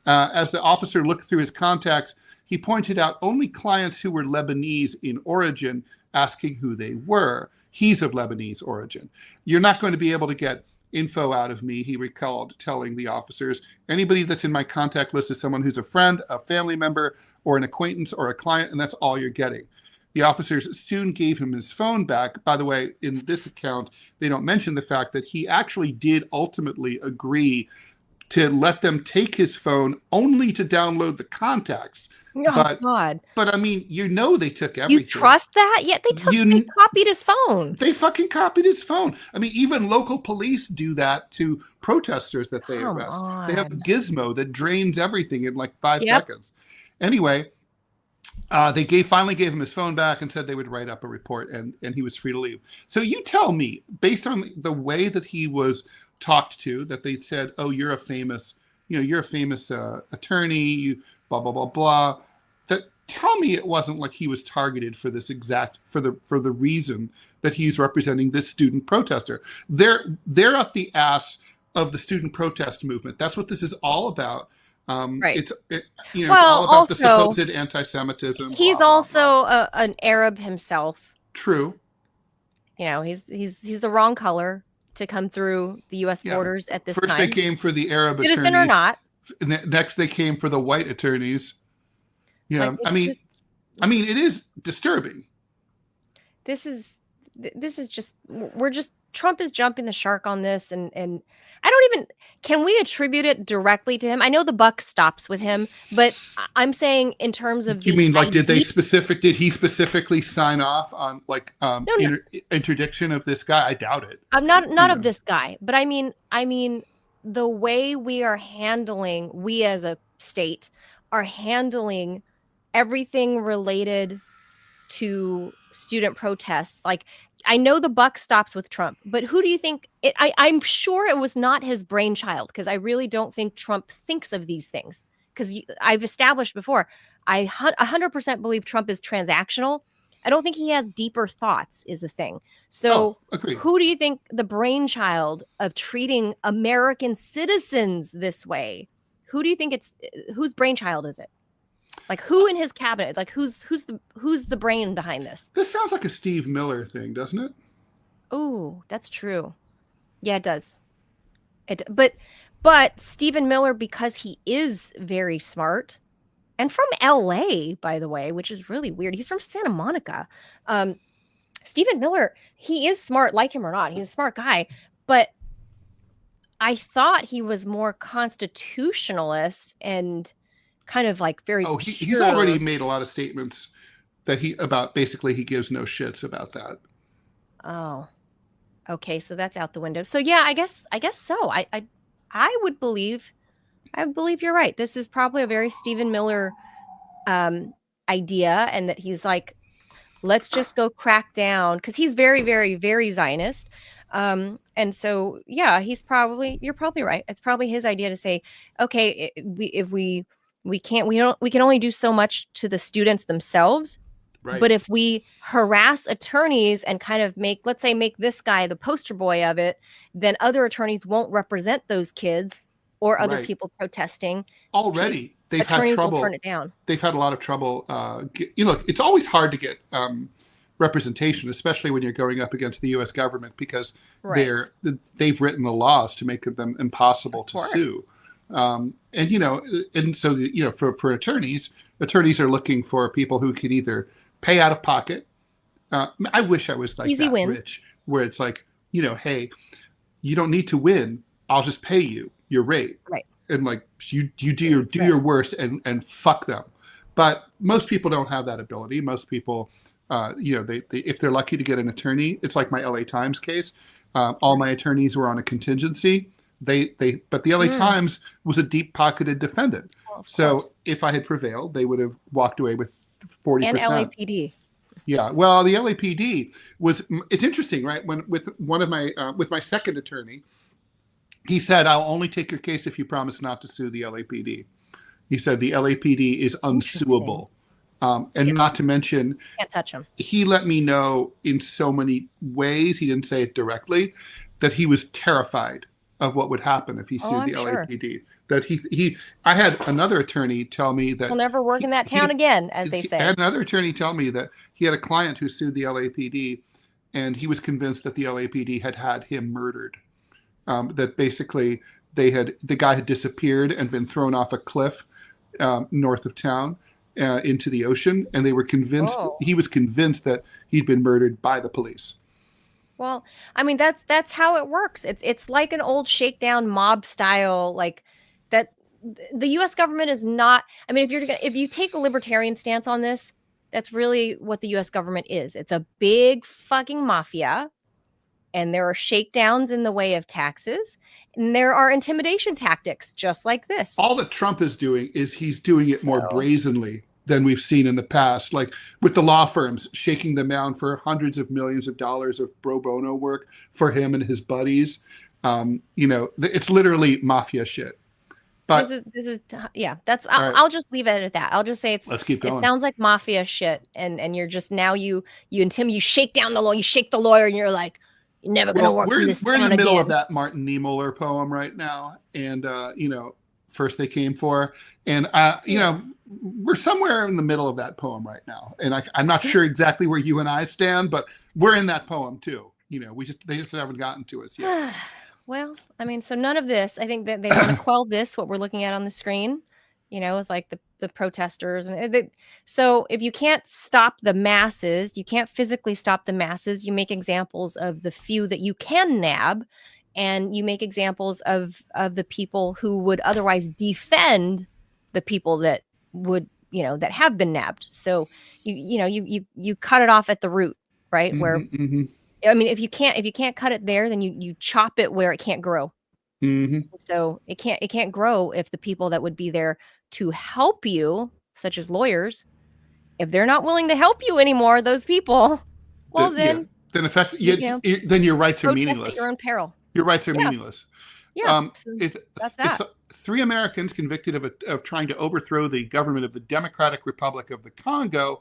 As the officer looked through his contacts, he pointed out only clients who were Lebanese in origin, asking who they were. He's of Lebanese origin. You're not going to be able to get info out of me, he recalled, telling the officers. Anybody that's in my contact list is someone who's a friend, a family member, or an acquaintance or a client, and that's all you're getting. The officers soon gave him his phone back. By the way, in this account, they don't mention the fact that he actually did ultimately agree to let them take his phone only to download the contacts. Oh, God. But I mean, they took everything. You trust that? Yet they copied his phone. They fucking copied his phone. I mean, even local police do that to protesters that they arrest. They have a gizmo that drains everything in like 5 seconds. Anyway, they finally gave him his phone back and said they would write up a report, and he was free to leave. So you tell me, based on the way that he was talked to, that they said, "Oh, you're a famous attorney, you blah blah blah blah." That tell me it wasn't like he was targeted for this for the reason that he's representing this student protester. They're up the ass of the student protest movement. That's what this is all about. Right. It's all about the supposed anti-Semitism. He's also an Arab himself. True. He's the wrong color to come through the U.S. borders at this time. First, they came for the Arab citizen attorneys. or not. Next, they came for the white attorneys. Yeah, I mean, it is disturbing. This is just Trump is jumping the shark on this, and I don't even, can we attribute it directly to him? I know the buck stops with him, but I'm saying in terms of you mean like did he specifically sign off on like interdiction of this guy? I doubt it. I'm not of this guy, but I mean the way we as a state are handling everything related to student protests. Like, I know the buck stops with Trump, but who do you think I'm sure it was not his brainchild, because I really don't think Trump thinks of these things, because I've established before, I 100% believe Trump is transactional. I don't think he has deeper thoughts is the thing. So who do you think the brainchild of treating American citizens this way? Who do you think whose brainchild is it? Like, who in his cabinet? Like, who's the brain behind this? This sounds like a Steve Miller thing, doesn't it? Oh, that's true. Yeah, it does. But Stephen Miller, because he is very smart, and from LA, by the way, which is really weird. He's from Santa Monica. Stephen Miller, he is smart, like him or not. He's a smart guy, but I thought he was more constitutionalist and kind of like very he's already made a lot of statements that he gives no shits about that. Oh, okay, so that's out the window. So yeah, I guess so. I would believe you're right. This is probably a very Stephen Miller idea, and that he's like, let's just go crack down, because he's very, very, very Zionist. And so yeah, you're probably right. It's probably his idea to say, okay, we can only do so much to the students themselves. Right. But if we harass attorneys and kind of make this guy the poster boy of it, then other attorneys won't represent those kids or other people protesting. Already, they've had trouble. Will turn it down. They've had a lot of trouble. It's always hard to get representation, especially when you're going up against the U.S. government, because they've written the laws to make them impossible to sue. For attorneys are looking for people who can either pay out of pocket. I wish I was like easy that wins. rich, where it's like, hey, you don't need to win. I'll just pay you your rate. Right. And like, you do your worst and fuck them. But most people don't have that ability. Most people, they if they're lucky to get an attorney, it's like my LA Times case. All my attorneys were on a contingency. But the LA Times was a deep-pocketed defendant. So if I had prevailed, they would have walked away with 40%. And LAPD. Yeah. Well, the LAPD it's interesting, right? With my second attorney, he said, I'll only take your case if you promise not to sue the LAPD. He said the LAPD is unsuable. Not to mention, can't touch him. He let me know in so many ways, he didn't say it directly, that he was terrified of what would happen if he sued the LAPD. That I had another attorney tell me that he'll never work in that town again, as they say. I had another attorney tell me that he had a client who sued the LAPD, and he was convinced that the LAPD had him murdered. That basically the guy had disappeared and been thrown off a cliff north of town, into the ocean, and they were convinced. Oh. He was convinced that he'd been murdered by the police. Well, I mean that's how it works. It's like an old shakedown mob style, like that. The U.S. government is not. I mean, if you take a libertarian stance on this, that's really what the U.S. government is. It's a big fucking mafia, and there are shakedowns in the way of taxes, and there are intimidation tactics just like this. All that Trump is doing is he's doing it more brazenly than we've seen in the past, like with the law firms shaking them down for hundreds of millions of dollars of pro bono work for him and his buddies. It's literally mafia shit. But this is yeah. I'll just leave it at that. I'll just say let's keep going. It sounds like mafia shit, and you're just now you shake down the law, you shake the lawyer, and you're like, you're never gonna work in this. We're in the middle of that Martin Niemöller poem right now, and first they came for, and we're somewhere in the middle of that poem right now, and I'm not sure exactly where you and I stand, but we're in that poem too. They just haven't gotten to us yet. Well, I mean, so none of this. I think that they want to quell this. What we're looking at on the screen, with like the protesters, and so if you can't stop the masses, you can't physically stop the masses. You make examples of the few that you can nab, and you make examples of the people who would otherwise defend the people that would that have been nabbed. So you cut it off at the root, right? Mm-hmm, where I mean, if you can't cut it there, then you chop it where it can't grow. Mm-hmm. So it can't grow if the people that would be there to help you, such as lawyers, if they're not willing to help you anymore, those people, well then in fact, then your rights are meaningless. At your own peril. Your rights are meaningless. Yeah, that's that. It's 3 Americans convicted of trying to overthrow the government of the Democratic Republic of the Congo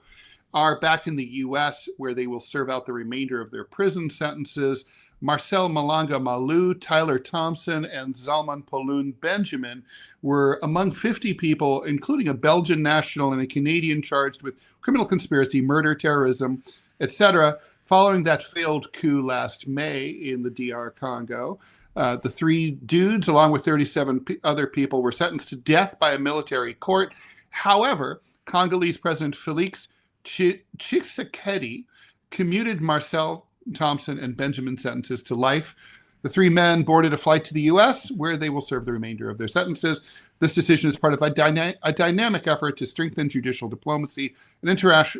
are back in the U.S., where they will serve out the remainder of their prison sentences. Marcel Malanga Malou, Tyler Thompson, and Zalman Poloun Benjamin were among 50 people, including a Belgian national and a Canadian charged with criminal conspiracy, murder, terrorism, etc., following that failed coup last May in the DR Congo. The 3 dudes, along with 37 other people, were sentenced to death by a military court. However, Congolese President Felix Tshisekedi commuted Marcel Thompson and Benjamin's sentences to life. The 3 men boarded a flight to the U.S., where they will serve the remainder of their sentences. This decision is part of a dynamic effort to strengthen judicial diplomacy and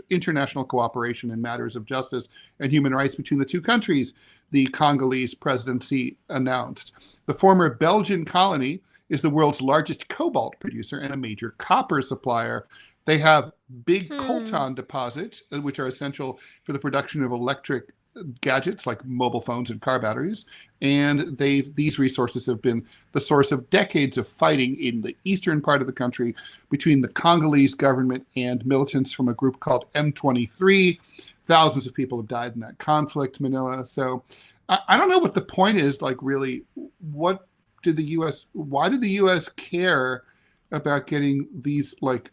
international cooperation in matters of justice and human rights between the 2 countries, the Congolese presidency announced. The former Belgian colony is the world's largest cobalt producer and a major copper supplier. They have big coltan deposits, which are essential for the production of electric gadgets like mobile phones and car batteries. And these resources have been the source of decades of fighting in the eastern part of the country between the Congolese government and militants from a group called M23. Thousands of people have died in that conflict, Manila. So I don't know what the point is, like, really. Why did the U.S. care about getting these, like,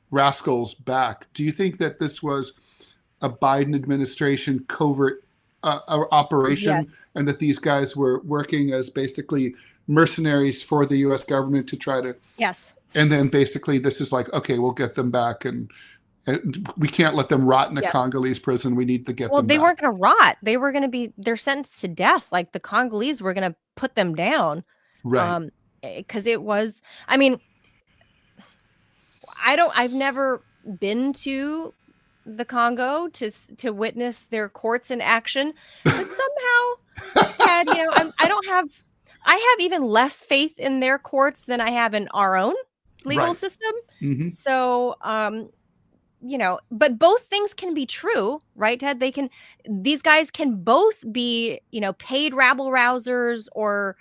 rascals back? Do you think that this was a Biden administration covert operation, and that these guys were working as basically mercenaries for the U.S. government to try to... Yes. And then basically this is like, okay, we'll get them back, and we can't let them rot in a Congolese prison. We need to get them back. Well, they weren't going to rot. They're sentenced to death. Like, the Congolese were going to put them down. Right. Because it was... I mean... I've never been to the Congo to witness their courts in action, but somehow, Ted, I have even less faith in their courts than I have in our own legal system. Mm-hmm. So, but both things can be true, right, Ted? These guys can both be, paid rabble rousers or,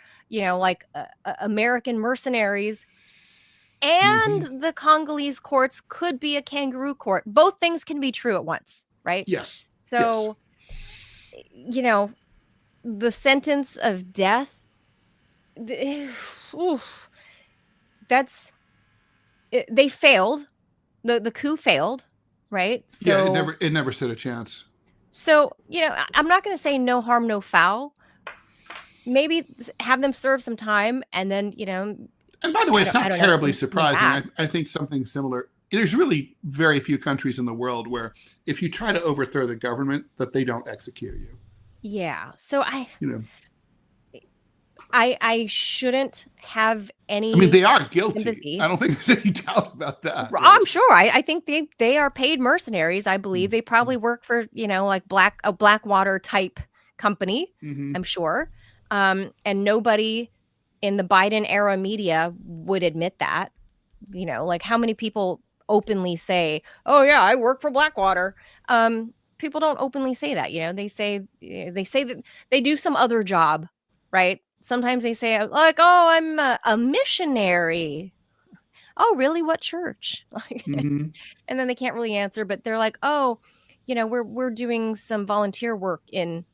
American mercenaries. And the Congolese courts could be a kangaroo court. Both things can be true at once, right? Yes. So, the sentence of death, they failed. The coup failed, right? So, it never stood a chance. So, I'm not going to say no harm, no foul. Maybe have them serve some time, and then, And by the way, it's not terribly surprising. I think something similar there's really very few countries in the world where if you try to overthrow the government, that they don't execute you. Yeah. So You know, I shouldn't have any. I mean, they are guilty. sympathy. I don't think there's any doubt about that. Right? I'm sure. I think they are paid mercenaries. I believe they probably work for, like a Blackwater type company. Mm-hmm. I'm sure. And nobody in the Biden era media would admit that. Like how many people openly say, "Oh yeah, I work for Blackwater." People don't openly say that. They say that they do some other job, right? Sometimes they say like, "Oh, I'm a missionary." Oh, really? What church? Mm-hmm. And then they can't really answer, but they're like, "Oh, we're doing some volunteer work in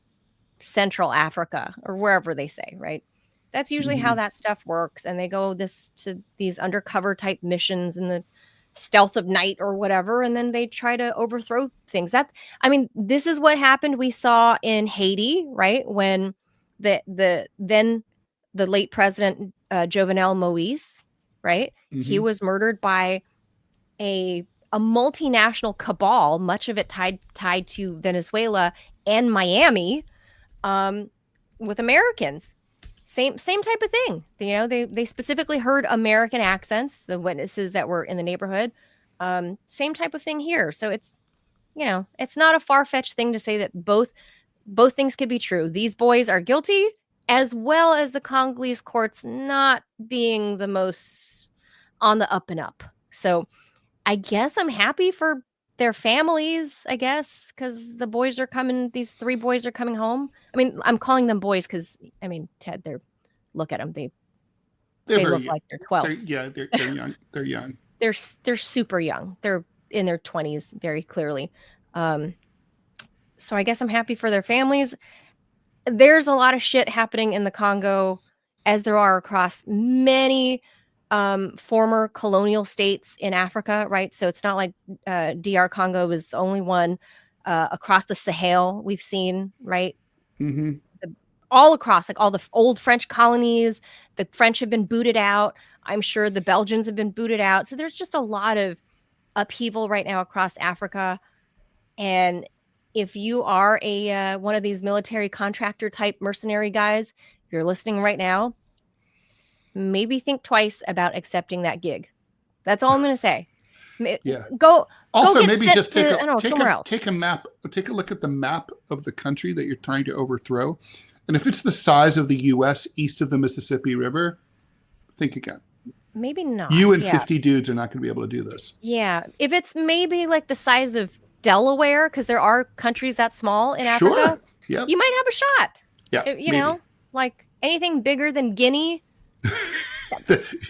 Central Africa," or wherever they say, right? That's usually how that stuff works. And they go to these undercover type missions in the stealth of night or whatever, and then they try to overthrow things. This is what happened. We saw in Haiti, right? When the late president Jovenel Moise, right? He was murdered by a multinational cabal, much of it tied to Venezuela and Miami, with Americans. Same type of thing. They specifically heard American accents, the witnesses that were in the neighborhood. Same type of thing here. So it's not a far-fetched thing to say that both things could be true. These boys are guilty, as well as the Congolese courts not being the most on the up and up. So I guess I'm happy for their families, I guess, because the boys are coming. These 3 boys are coming home. I'm calling them boys because, Ted, look at them. They look like they're 12. They're young. They're young. They're super young. They're in their 20s, very clearly. So I guess I'm happy for their families. There's a lot of shit happening in the Congo, as there are across many former colonial states in Africa, right? So it's not like DR Congo is the only one. Across the Sahel we've seen, right? Mm-hmm. All across, like all the old French colonies, the French have been booted out. I'm sure the Belgians have been booted out. So there's just a lot of upheaval right now across Africa. And if you are one of these military contractor type mercenary guys, if you're listening right now, maybe think twice about accepting that gig. That's all I'm going to say. Yeah. Go. Also, go maybe just take a map. Take a look at the map of the country that you're trying to overthrow, and if it's the size of the U.S. east of the Mississippi River, think again. Maybe not. You and 50 dudes are not going to be able to do this. Yeah, if it's maybe like the size of Delaware, because there are countries that small in Africa, yep. you might have a shot. Yeah, you know, like anything bigger than Guinea.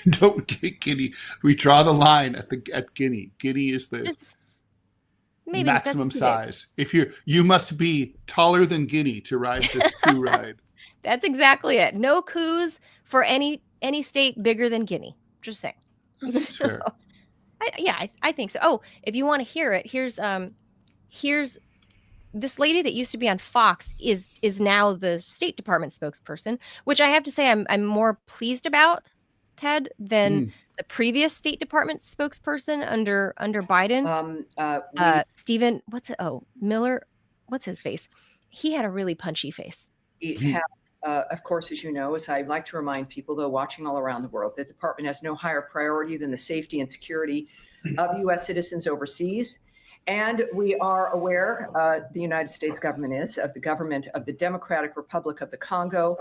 Don't get Guinea. We draw the line at Guinea. Guinea is the maximum size. If you must be taller than Guinea to ride this coup ride. That's exactly it. No coups for any state bigger than Guinea. Just saying. That's fair. I think so. Oh, if you want to hear it, here's this lady that used to be on Fox is now the State Department spokesperson, which I have to say I'm more pleased about, Ted, than the previous State Department spokesperson under Biden. Stephen, Miller, what's his face? He had a really punchy face. Of course, as you know, as I like to remind people, though, watching all around the world, the department has no higher priority than the safety and security of U.S. citizens overseas. And we are aware, the United States government is, of the government of the Democratic Republic of the Congo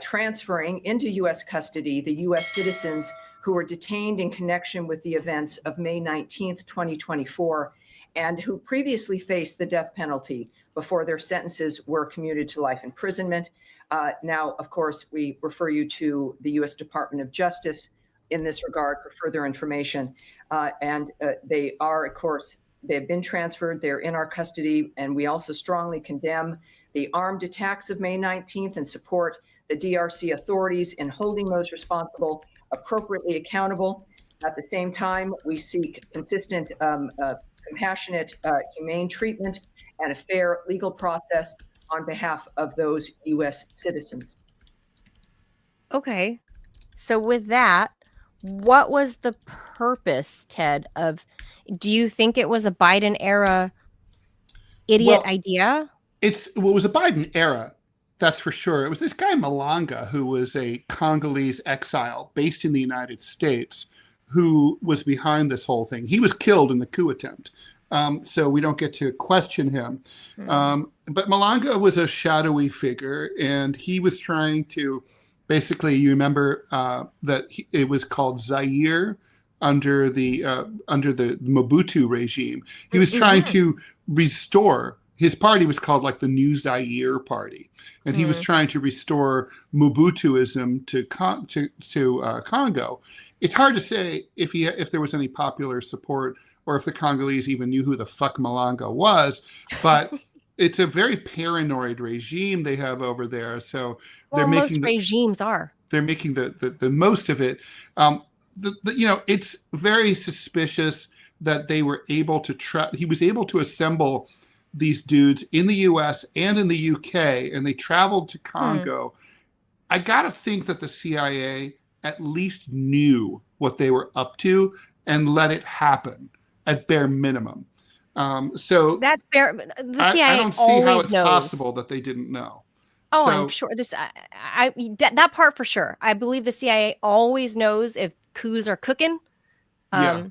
transferring into U.S. custody the U.S. citizens who were detained in connection with the events of May 19th, 2024, and who previously faced the death penalty before their sentences were commuted to life imprisonment. Now, of course, we refer you to the U.S. Department of Justice in this regard for further information. And they are, of course, they have been transferred. They're in our custody. And we also strongly condemn the armed attacks of May 19th and support the DRC authorities in holding those responsible appropriately accountable. At the same time, we seek consistent, compassionate, humane treatment and a fair legal process on behalf of those U.S. citizens. Okay. So with that, what was the purpose, Ted, do you think it was a Biden era idiot idea? It was a Biden era, that's for sure. It was this guy Malanga, who was a Congolese exile based in the United States, who was behind this whole thing. He was killed in the coup attempt, so we don't get to question him. But Malanga was a shadowy figure, and he was trying to basically, you remember that it was called Zaire under the Mobutu regime. He was trying to restore. His party was called like the New Zaire Party, and he was trying to restore Mobutuism to Congo. It's hard to say if there was any popular support or if the Congolese even knew who the fuck Malanga was, but it's a very paranoid regime they have over there. So they're making regimes are. They're making the most of it. It's very suspicious that they were able to he was able to assemble these dudes in the US and in the UK, and they traveled to Congo. I gotta think that the CIA at least knew what they were up to and let it happen at bare minimum. So that's bare. The CIA I don't see how it's knows. possible that they didn't know. Oh, I'm sure that part for sure. I believe the CIA always knows if coups are cooking. Yeah.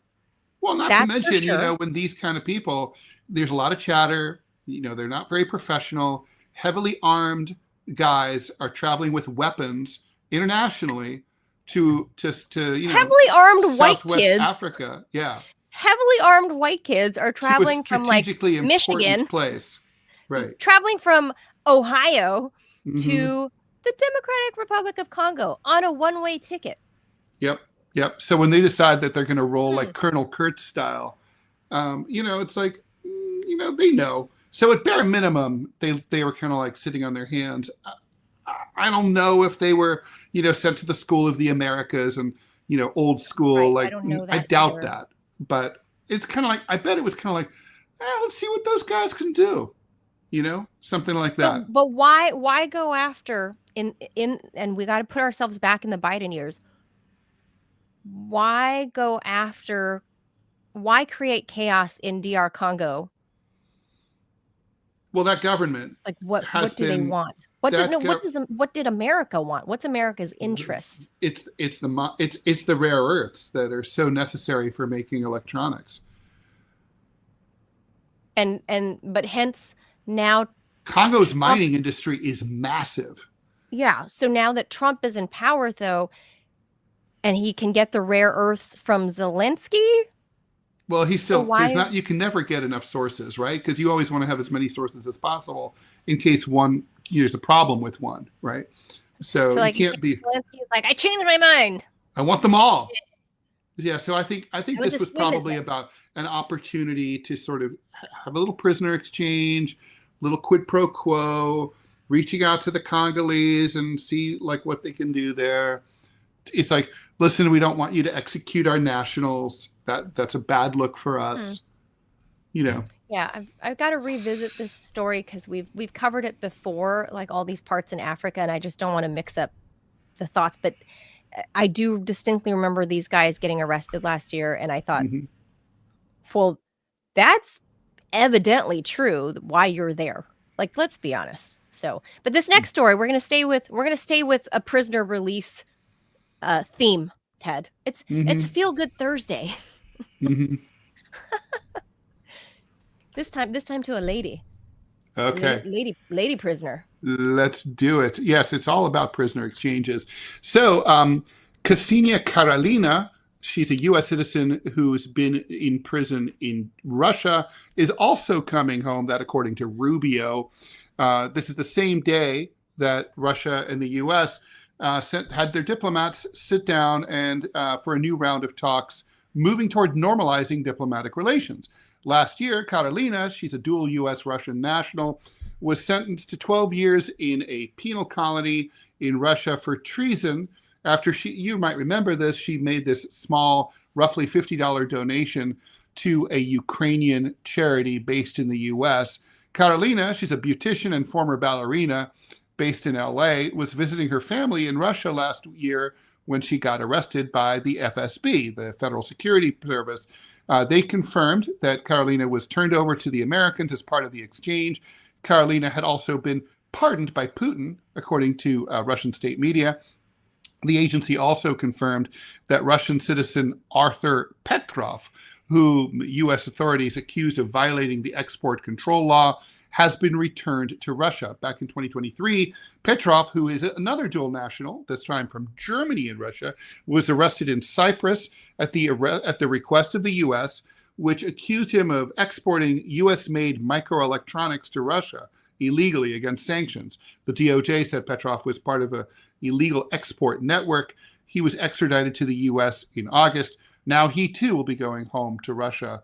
Well, not to mention, when these kind of people, there's a lot of chatter. They're not very professional. Heavily armed guys are traveling with weapons internationally to heavily armed white kids. Africa, yeah. Heavily armed white kids are traveling from like Michigan, place, right? Traveling from Ohio to the Democratic Republic of Congo on a one-way ticket. Yep. So when they decide that they're going to roll like Colonel Kurtz style, it's like, they know. So at bare minimum, they were kind of like sitting on their hands. I don't know if they were, sent to the School of the Americas and, old school. Right, I doubt that. But it's kind of like, I bet it was kind of like, let's see what those guys can do. Something like that. But why go after and we got to put ourselves back in the Biden years. Why create chaos in DR Congo? Well, that government, like what do they want? What did America want? What's America's interest? It's the rare earths that are so necessary for making electronics. But hence now Congo's mining industry is massive. Yeah. So now that Trump is in power, though, and he can get the rare earths from Zelensky. Well, he's still you can never get enough sources, right? Because you always want to have as many sources as possible in case there's a problem with one, right? So like, you can't be Zelensky's like, I changed my mind. I want them all. Yeah. So I think this was probably about an opportunity to sort of have a little prisoner exchange, little quid pro quo, reaching out to the Congolese and see like what they can do there. It's like, listen, we don't want you to execute our nationals. That's a bad look for us. Yeah, I've got to revisit this story because we've covered it before, like all these parts in Africa, and I just don't want to mix up the thoughts. But I do distinctly remember these guys getting arrested last year, and I thought, well, that's evidently true. Why you're there? Like, let's be honest. So, but this next story, we're gonna stay with a prisoner release theme, Ted. It's Feel Good Thursday. This time to a lady. Okay. Lady prisoner. Let's do it. Yes, it's all about prisoner exchanges. So, Ksenia Karolina, she's a U.S. citizen who's been in prison in Russia, is also coming home. That, according to Rubio, this is the same day that Russia and the U.S. Had their diplomats sit down and for a new round of talks, moving toward normalizing diplomatic relations. Last year, Karolina, she's a dual U.S.-Russian national, was sentenced to 12 years in a penal colony in Russia for treason after you might remember this, she made this small, roughly $50 donation to a Ukrainian charity based in the U.S. Karolina, she's a beautician and former ballerina based in L.A., was visiting her family in Russia last year when she got arrested by the FSB, the Federal Security Service. They confirmed that Karolina was turned over to the Americans as part of the exchange. Karolina had also been pardoned by Putin, according to Russian state media. The agency also confirmed that Russian citizen Arthur Petrov, who U.S. authorities accused of violating the export control law, has been returned to Russia. Back in 2023, Petrov, who is another dual national, this time from Germany and Russia, was arrested in Cyprus at the request of the U.S., which accused him of exporting U.S.-made microelectronics to Russia illegally against sanctions. The DOJ said Petrov was part of an illegal export network. He was extradited to the U.S. in August. Now he too will be going home to Russia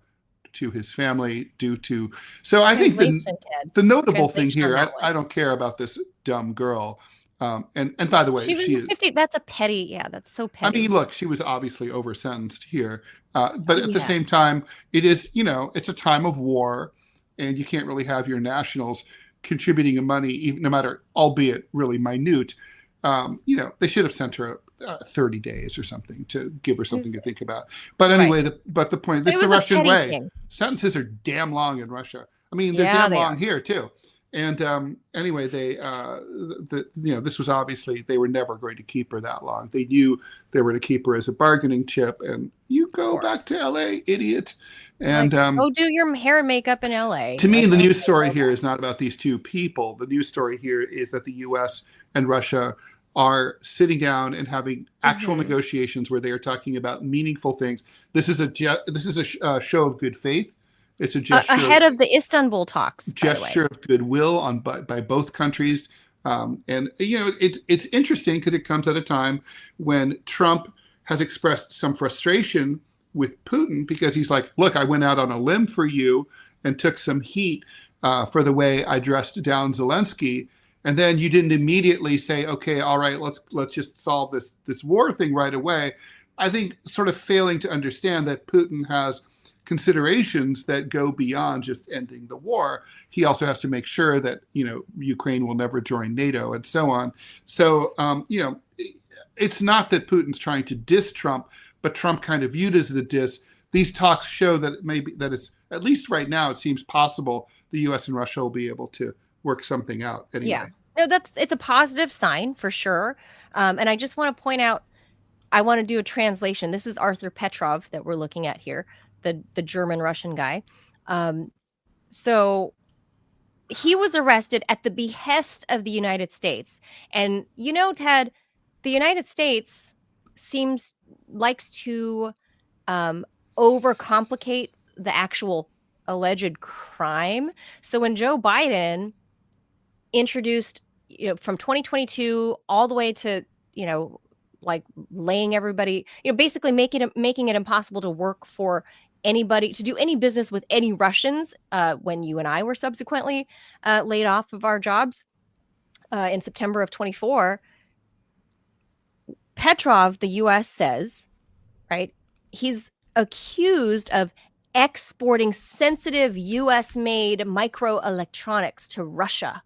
to his family due to. So I think the notable thing here, I don't care about this dumb girl. And by the way, she was 50. That's a petty. Yeah, that's so petty. I mean, look, she was obviously over sentenced here, but at the same time, it is, it's a time of war, and you can't really have your nationals contributing money, even no matter, albeit really minute. They should have sent her 30 days or something to give her something to think about. But anyway, the point, this is the Russian way. Thing. Sentences are damn long in Russia. I mean, they're damn long here too. And anyway, this was obviously, they were never going to keep her that long. They knew they were to keep her as a bargaining chip. And you go back to LA, idiot. And go do your hair and makeup in LA. To me, the news story here is not about these two people. The news story here is that the U.S. and Russia are sitting down and having actual negotiations where they are talking about meaningful things. This is a show of good faith. It's a gesture ahead of the Istanbul talks. Gesture of goodwill by both countries, and it's interesting because it comes at a time when Trump has expressed some frustration with Putin because he's like, "Look, I went out on a limb for you and took some heat for the way I dressed down Zelensky." And then you didn't immediately say, okay, all right, let's just solve this war thing right away. I think sort of failing to understand that Putin has considerations that go beyond just ending the war. He also has to make sure that, Ukraine will never join NATO and so on. So, it's not that Putin's trying to diss Trump, but Trump kind of viewed as a diss. These talks show that it's, at least right now, it seems possible the U.S. and Russia will be able to work something out anyway. Yeah, no, it's a positive sign for sure. And I just want to point out, I want to do a translation. This is Arthur Petrov that we're looking at here, the German Russian guy. So he was arrested at the behest of the United States. And Ted, the United States likes to overcomplicate the actual alleged crime. So when Joe Biden introduced, from 2022 all the way to, like laying everybody, basically making it impossible to work for anybody, to do any business with any Russians, when you and I were subsequently laid off of our jobs in September of 24. Petrov, the U.S. says, right, he's accused of exporting sensitive U.S.-made microelectronics to Russia.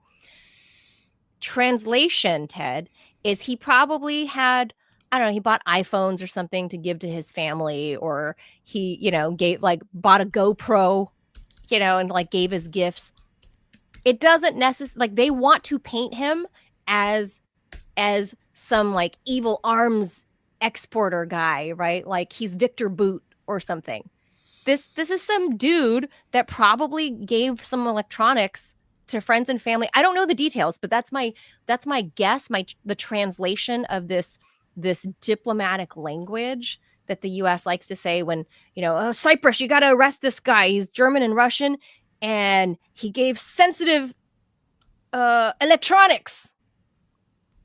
Translation, Ted, is he probably had, I don't know, he bought iPhones or something to give to his family, or he, bought a GoPro, and gave his gifts. It doesn't necessarily, they want to paint him as some evil arms exporter guy, right? Like he's Victor Boot or something. This is some dude that probably gave some electronics to friends and family. I don't know the details, but that's my guess, the translation of this diplomatic language that the U.S. likes to say when, Cyprus, you got to arrest this guy. He's German and Russian, and he gave sensitive electronics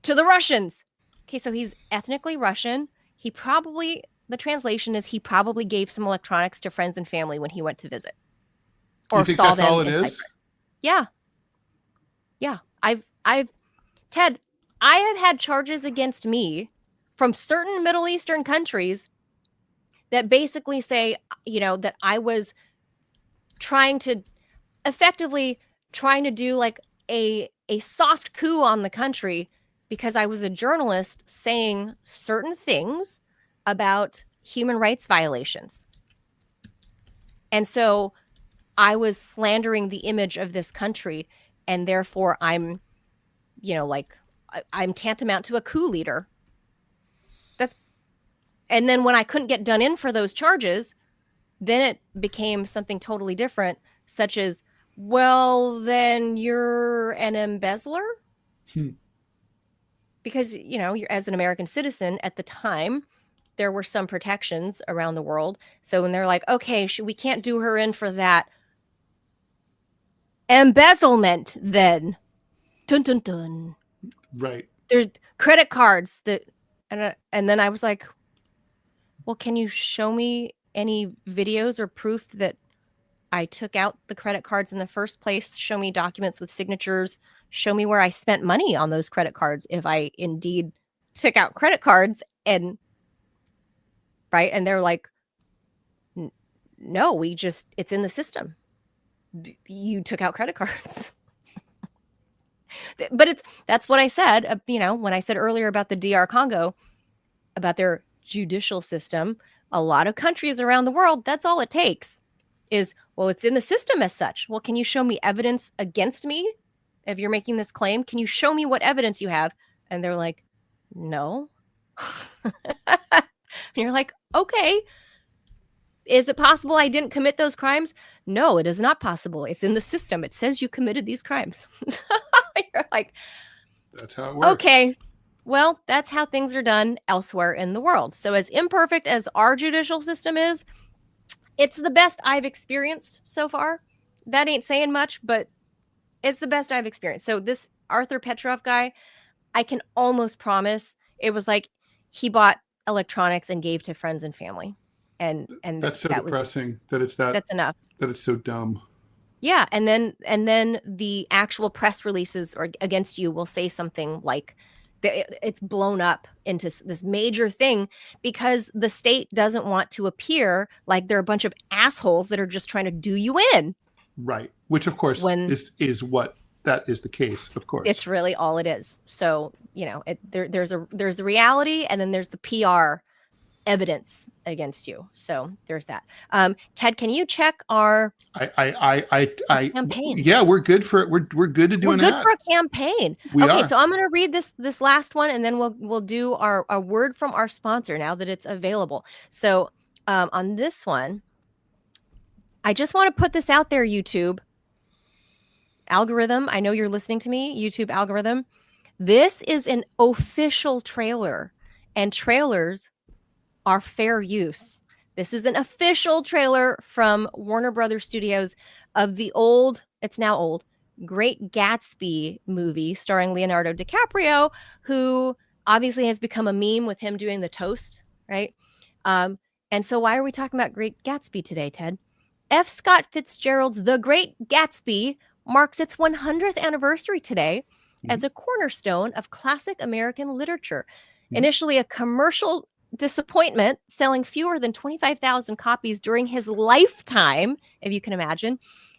to the Russians. Okay, so he's ethnically Russian. The translation is he probably gave some electronics to friends and family when he went to visit. Or you think that's all it is? Cyprus. Yeah. Ted, I have had charges against me from certain Middle Eastern countries that basically say, that I was trying to do a soft coup on the country because I was a journalist saying certain things about human rights violations. And so I was slandering the image of this country, and therefore I'm, I'm tantamount to a coup leader. And then when I couldn't get done in for those charges, then it became something totally different, such as, well, then you're an embezzler? Because, you're, as an American citizen at the time, there were some protections around the world. So when they're like, okay, we can't do her in for that embezzlement, then dun dun dun. Right. There's credit cards that, and then I was like, well, can you show me any videos or proof that I took out the credit cards in the first place? Show me documents with signatures. Show me where I spent money on those credit cards if I indeed took out credit cards. And right. And they're like, no, it's in the system. You took out credit cards. But that's what I said, when I said earlier about the DR Congo, about their judicial system. A lot of countries around the world, that's all it takes is, well, it's in the system as such. Well, can you show me evidence against me if you're making this claim? Can you show me what evidence you have? And they're like, no. And you're like, okay. Is it possible I didn't commit those crimes? No, it is not possible. It's in the system. It says you committed these crimes. You're like, that's how it works. Okay. Well, that's how things are done elsewhere in the world. So as imperfect as our judicial system is, it's the best I've experienced so far. That ain't saying much, but it's the best I've experienced. So this Arthur Petrov guy, I can almost promise it was like he bought electronics and gave to friends and family. And that's so depressing that it's that's enough. That it's so dumb. Yeah, and then the actual press releases or against you will say something like it's blown up into this major thing because the state doesn't want to appear like they're a bunch of assholes that are just trying to do you in. Right, which of course is what that is the case. Of course, it's really all it is. So there's the reality, and then there's the PR evidence against you. So there's that. Ted, can you check our campaign? Yeah, we're good for it. We're good to do an ad. We're good for a campaign. Okay, so I'm going to read this last one, and then we'll do our word from our sponsor now that it's available. So on this one, I just want to put this out there, YouTube algorithm. I know you're listening to me, YouTube algorithm. This is an official trailer, and trailers are fair use. This is an official trailer from Warner Brothers Studios of the it's now old, Great Gatsby movie starring Leonardo DiCaprio, who obviously has become a meme with him doing the toast, right? And so why are we talking about Great Gatsby today, Ted? F. Scott Fitzgerald's The Great Gatsby marks its 100th anniversary today as a cornerstone of classic American literature. Initially a commercial disappointment, selling fewer than 25,000 copies during his lifetime, if you can imagine,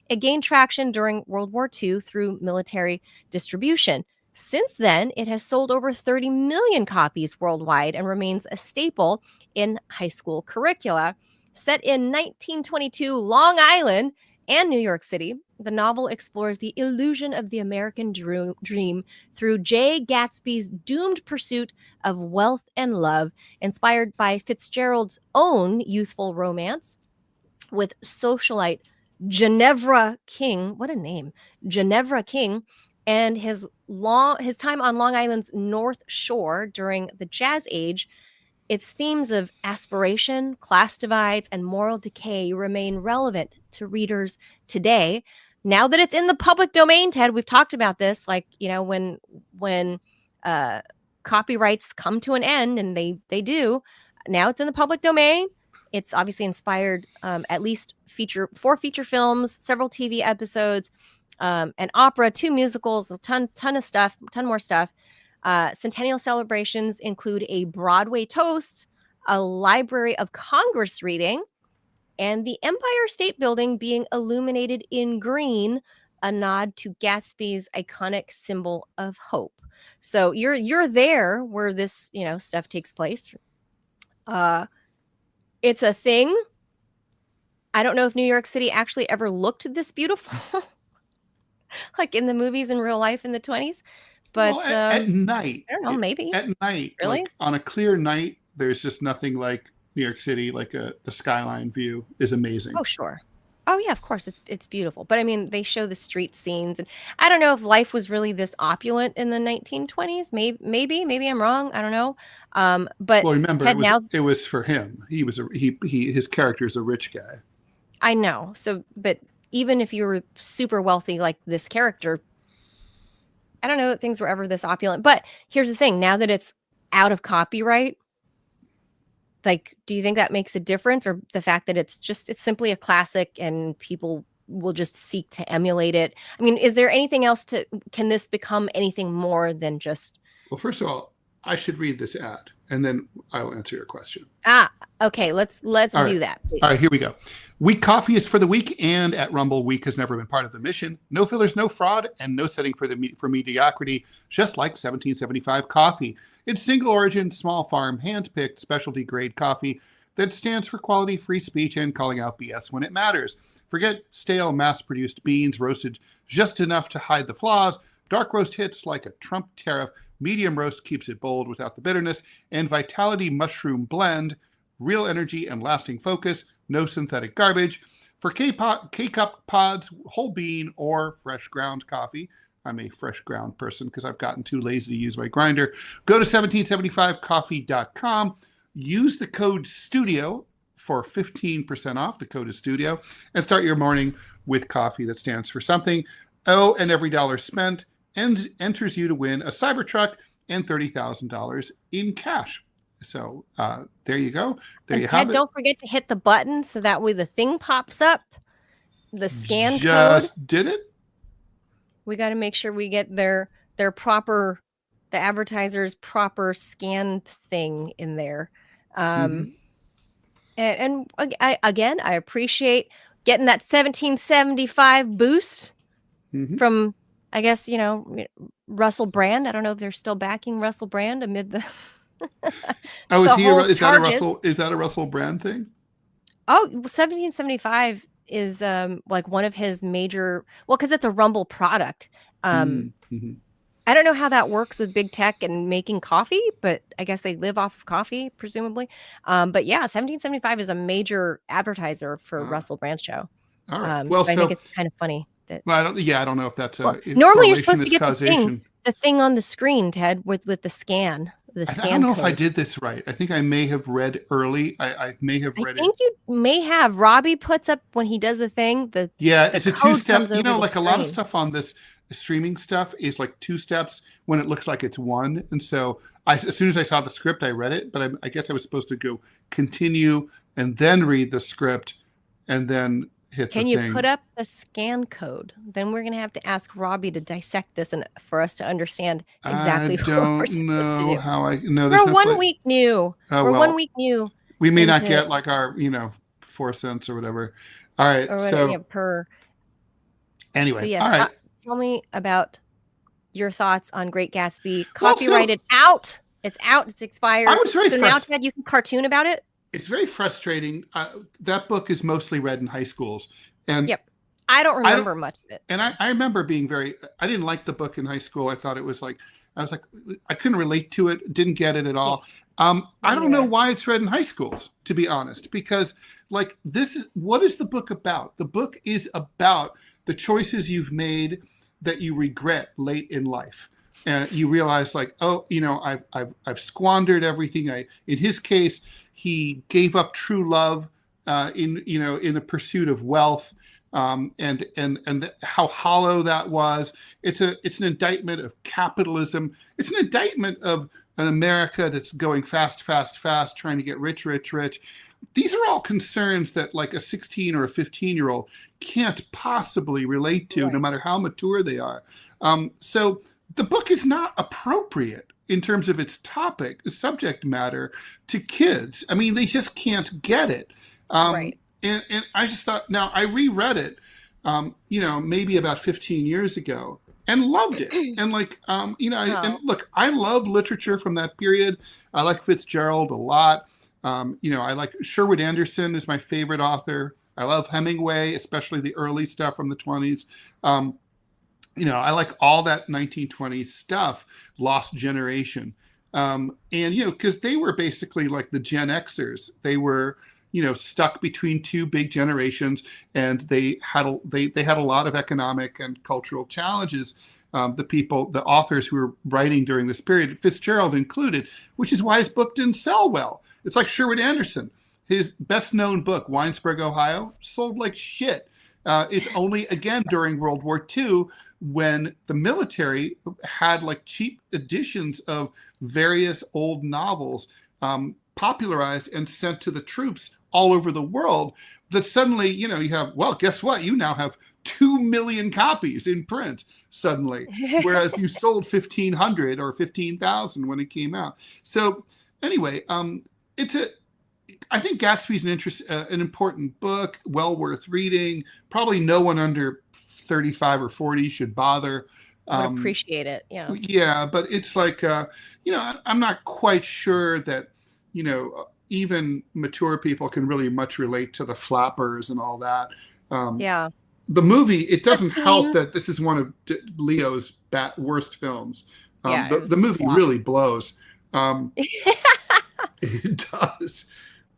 it gained traction during World War II through military distribution. Since then, it has sold over 30 million copies worldwide and remains a staple in high school curricula. Set in 1922 Long Island and New York City, the novel explores the illusion of the American dream through Jay Gatsby's doomed pursuit of wealth and love, inspired by Fitzgerald's own youthful romance with socialite Ginevra King. What a name. Ginevra King, and his time on Long Island's North Shore during the Jazz Age. Its themes of aspiration, class divides, and moral decay remain relevant to readers today. Now that it's in the public domain, Ted, we've talked about this, when copyrights come to an end, and they do, now it's in the public domain. It's obviously inspired at least 4 feature films, several TV episodes, an opera, 2 musicals, a ton of stuff, ton more stuff. Centennial celebrations include a Broadway toast, a Library of Congress reading, and the Empire State Building being illuminated in green a nod to Gatsby's iconic symbol of hope. So you're there where this, stuff takes place. It's a thing. I don't know if New York City actually ever looked this beautiful, like in the movies in real life in the 20s. But well, at night, I don't know, maybe. at night, Really? like on a clear night, there's just nothing like New York City. Like the skyline view is amazing. Oh, sure. Oh, yeah, of course. It's beautiful. But I mean, they show the street scenes. And I don't know if life was really this opulent in the 1920s. Maybe I'm wrong. I don't know. But Well, remember, Ted, it was for him. He was his character is a rich guy. I know. So, but even if you were super wealthy like this character, I don't know that things were ever this opulent. But here's the thing. Now that it's out of copyright, like, do you think that makes a difference, or the fact that it's simply a classic and people will just seek to emulate it? I mean, is there anything else can this become anything more than just? Well, first of all, I should read this ad and then I'll answer your question. Okay. Let's do that, please. All right, here we go. Week coffee is for the weak, and at Rumble, weak has never been part of the mission. No fillers, no fraud, and no setting for mediocrity, just like 1775 coffee. It's single origin, small farm, hand-picked, specialty grade coffee that stands for quality, free speech, and calling out BS when it matters. Forget stale, mass-produced beans roasted just enough to hide the flaws. Dark roast hits like a Trump tariff. Medium roast keeps it bold without the bitterness. And Vitality Mushroom Blend, real energy and lasting focus, no synthetic garbage. For K-Cup pods, whole bean, or fresh ground coffee. I'm a fresh ground person because I've gotten too lazy to use my grinder. Go to 1775coffee.com. Use the code STUDIO for 15% off. The code is STUDIO. And start your morning with coffee that stands for something. Oh, and every dollar spent enters you to win a Cybertruck and $30,000 in cash. So there you go. There you have it. Don't forget to hit the button so that way the thing pops up. The scan code. Just did it. We got to make sure we get their proper, the advertiser's proper scan thing in there. And I appreciate getting that 1775 boost from, I guess, Russell Brand. I don't know if they're still backing Russell Brand amid the. Oh, is that a Russell Brand thing? Oh, 1775 is like one of his major, because it's a Rumble product. I don't know how that works with big tech and making coffee, but I guess they live off of coffee, presumably. But yeah, 1775 is a major advertiser for Russell Brand show. All right. So I think it's kind of funny that. Well, I don't know if that's normally you're supposed to get the thing on the screen, Ted, with the scan. I don't know if I did this right. I think I may have read early. I may have read it. I think you may have. Robbie puts up when he does the thing. It's a two-step. Like a lot of stuff on this streaming stuff is like 2 steps when it looks like it's 1. And so as soon as I saw the script, I read it. But I guess I was supposed to go continue and then read the script and then hit the thing. Can you put up the scan code? Then we're going to have to ask Robbie to dissect this and for us to understand exactly what we're supposed to do. I don't know how I know. We're 1 week new. We're 1 week new. We may not get like our, 4 cents or whatever. All right. Or whatever, Anyway. So yes, all right. Tell me about your thoughts on Great Gatsby. Copyrighted out. It's out. It's expired. I was very now, Ted, you can cartoon about it. It's very frustrating. That book is mostly read in high schools. And yep. I don't remember much of it. And I remember being I didn't like the book in high school. I thought it was I couldn't relate to it. Didn't get it at all. I don't know why it's read in high schools, to be honest, because what is the book about? The book is about the choices you've made that you regret late in life. And you realize I've squandered everything. In his case, he gave up true love in the pursuit of wealth, and how hollow that was. It's an indictment of capitalism. It's an indictment of an America that's going fast, trying to get rich. These are all concerns that like a 16 or a 15-year-old can't possibly relate to, no matter how mature they are. So the book is not appropriate in terms of its subject matter to kids. I mean, they just can't get it. Right. And I just thought, now I reread it maybe about 15 years ago, and loved it. And and look, I love literature from that period. I like Fitzgerald a lot. I like Sherwood Anderson is my favorite author. I love Hemingway, especially the early stuff from the 20s. I like all that 1920s stuff, Lost Generation. Because they were basically like the Gen Xers. They were, stuck between two big generations, and they had a lot of economic and cultural challenges. The authors who were writing during this period, Fitzgerald included, which is why his book didn't sell well. It's like Sherwood Anderson. His best known book, Winesburg, Ohio, sold like shit. It's only, again, during World War II, when the military had like cheap editions of various old novels popularized and sent to the troops all over the world, that suddenly, you have, well, guess what? You now have 2 million copies in print suddenly, whereas you sold 1,500 or 15,000 when it came out. So anyway, I think Gatsby's an important book, well worth reading. Probably no one under 35 or 40 should bother. I would appreciate it. Yeah. Yeah, but it's like, I'm not quite sure that, even mature people can really much relate to the flappers and all that. Yeah. The movie, it doesn't help that this is one of Leo's worst films. The movie really blows. It does.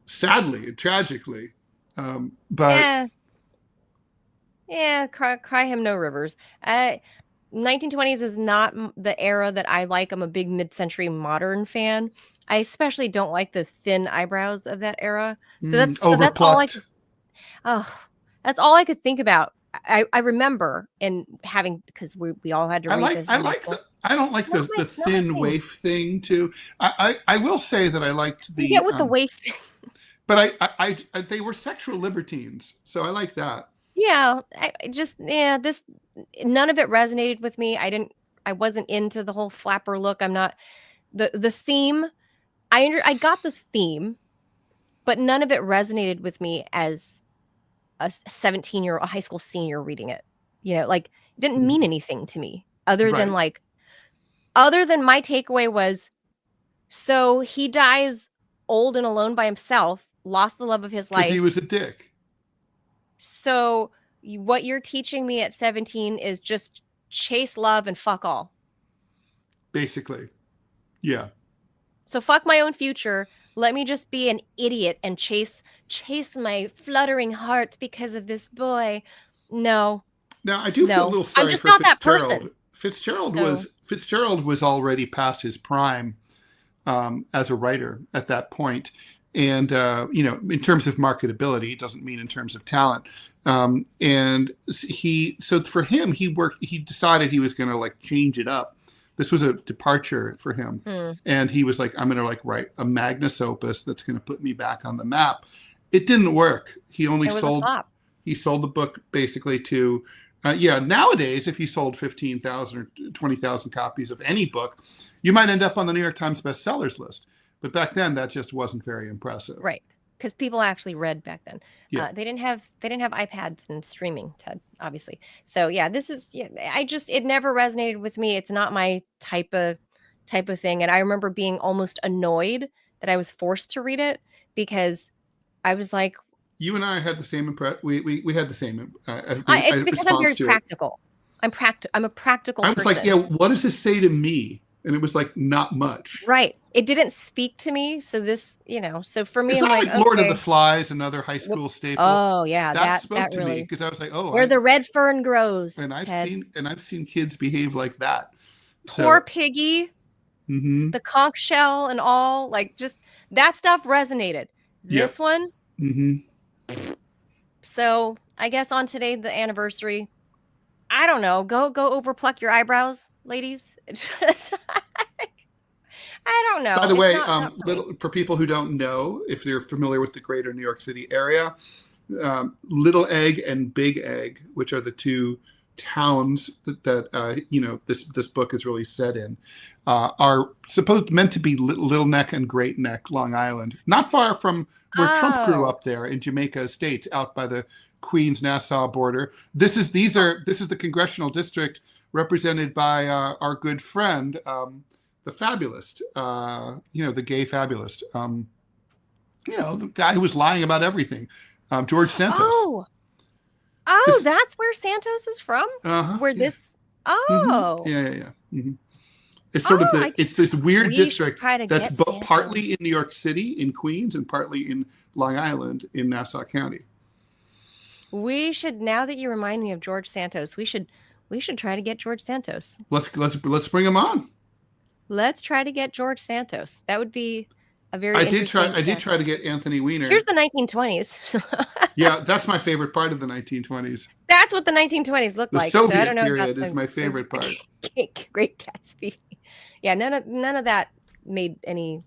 Sadly, tragically. But cry him no rivers. 1920s is not the era that I like. I'm a big mid-century modern fan. I especially don't like the thin eyebrows of that era. So that's all that's all I could think about. I remember because we all had to read this. I don't like the thin waif thing too. I will say that I liked the get with the waif thing. But I they were sexual libertines, so I like that. Yeah, this none of it resonated with me. I wasn't into the whole flapper look. I'm not the theme. I got the theme, but none of it resonated with me as a 17-year-old, a high school senior reading it. It didn't mean anything to me other than my takeaway was, so he dies old and alone by himself, lost the love of his life. Because he was a dick. So what you're teaching me at 17 is just chase love and fuck all. Basically. Yeah. So fuck my own future. Let me just be an idiot and chase my fluttering heart because of this boy. No. Now I do feel a little sorry for Fitzgerald. Fitzgerald was already past his prime as a writer at that point. And, in terms of marketability, it doesn't mean in terms of talent. So for him, he decided he was going to change it up. This was a departure for him. And he was like, I'm going to write a magnus opus that's going to put me back on the map. It didn't work. He sold the book basically to, nowadays, if you sold 15,000 or 20,000 copies of any book, you might end up on the New York Times bestsellers list. But back then, that just wasn't very impressive. Right. Because people actually read back then. Yeah. They didn't have iPads and streaming, Ted, obviously. So it never resonated with me. It's not my type of thing. And I remember being almost annoyed that I was forced to read it because I was like, you and I had the same impression. We had the same. It's because I'm very practical. I'm a practical person. I was like, what does this say to me? And it was not much. Right. It didn't speak to me. So this, so for me, it's I'm not like Lord of the Flies, another high school staple. Oh yeah, that spoke to me because I was like, where the red fern grows. And I've seen kids behave like that. Poor Piggy, the conch shell and all, just that stuff resonated. This one. So I guess on today, the anniversary, I don't know. Go overpluck your eyebrows, ladies. I don't know. By the way, for people who don't know, if they're familiar with the greater New York City area, Little Egg and Big Egg, which are the two towns that this book is really set in, are meant to be Little Neck and Great Neck, Long Island, not far from where Trump grew up there in Jamaica Estates, out by the Queens-Nassau border. This is the congressional district represented by our good friend, the fabulist, the gay fabulist, the guy who was lying about everything, George Santos. That's where Santos is from? Where this... Oh. Yeah. Mm-hmm. It's sort of it's this weird district that's partly in New York City, in Queens, and partly in Long Island, in Nassau County. We should, now that you remind me of George Santos, we should try to get George Santos. Let's bring him on. Let's try to get George Santos. That would be a very I did try to get Anthony Weiner. Here's the 1920s. Yeah, that's my favorite part of the 1920s. That's what the 1920s looked like. The Soviet period is my favorite part. Great Gatsby. Yeah, none of that made any.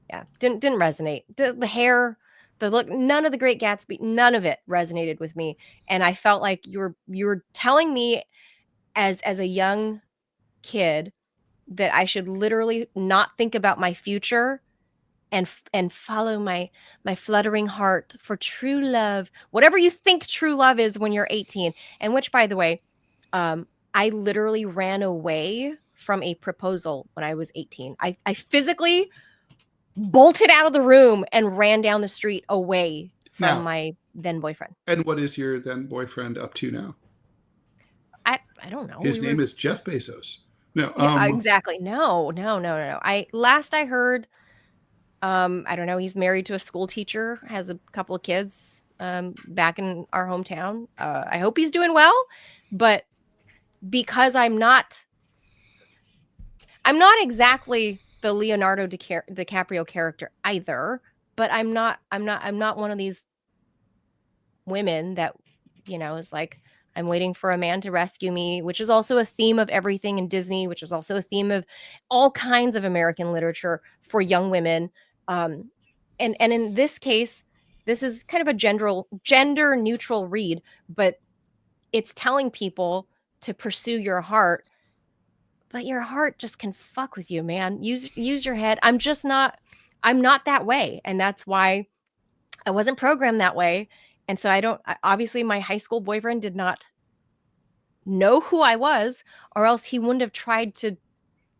Yeah, didn't resonate. The hair, the look, none of the Great Gatsby, none of it resonated with me. And I felt like you were telling me as a young kid that I should literally not think about my future and follow my fluttering heart for true love, whatever you think true love is when you're 18. And which, by the way, I literally ran away from a proposal when I was 18. I physically bolted out of the room and ran down the street away from my then boyfriend. And what is your then boyfriend up to now? I don't know. His name is Jeff Bezos. No, yeah, exactly. No. Last I heard, I don't know. He's married to a school teacher, has a couple of kids back in our hometown. I hope he's doing well, but because I'm not exactly the Leonardo DiCaprio character either, but I'm not one of these women that, is like, I'm waiting for a man to rescue me, which is also a theme of everything in Disney, which is also a theme of all kinds of American literature for young women. And in this case, this is kind of a gender neutral read, but it's telling people to pursue your heart, but your heart just can fuck with you, man. Use your head. I'm not that way. And that's why I wasn't programmed that way. And so obviously my high school boyfriend did not know who I was, or else he wouldn't have tried to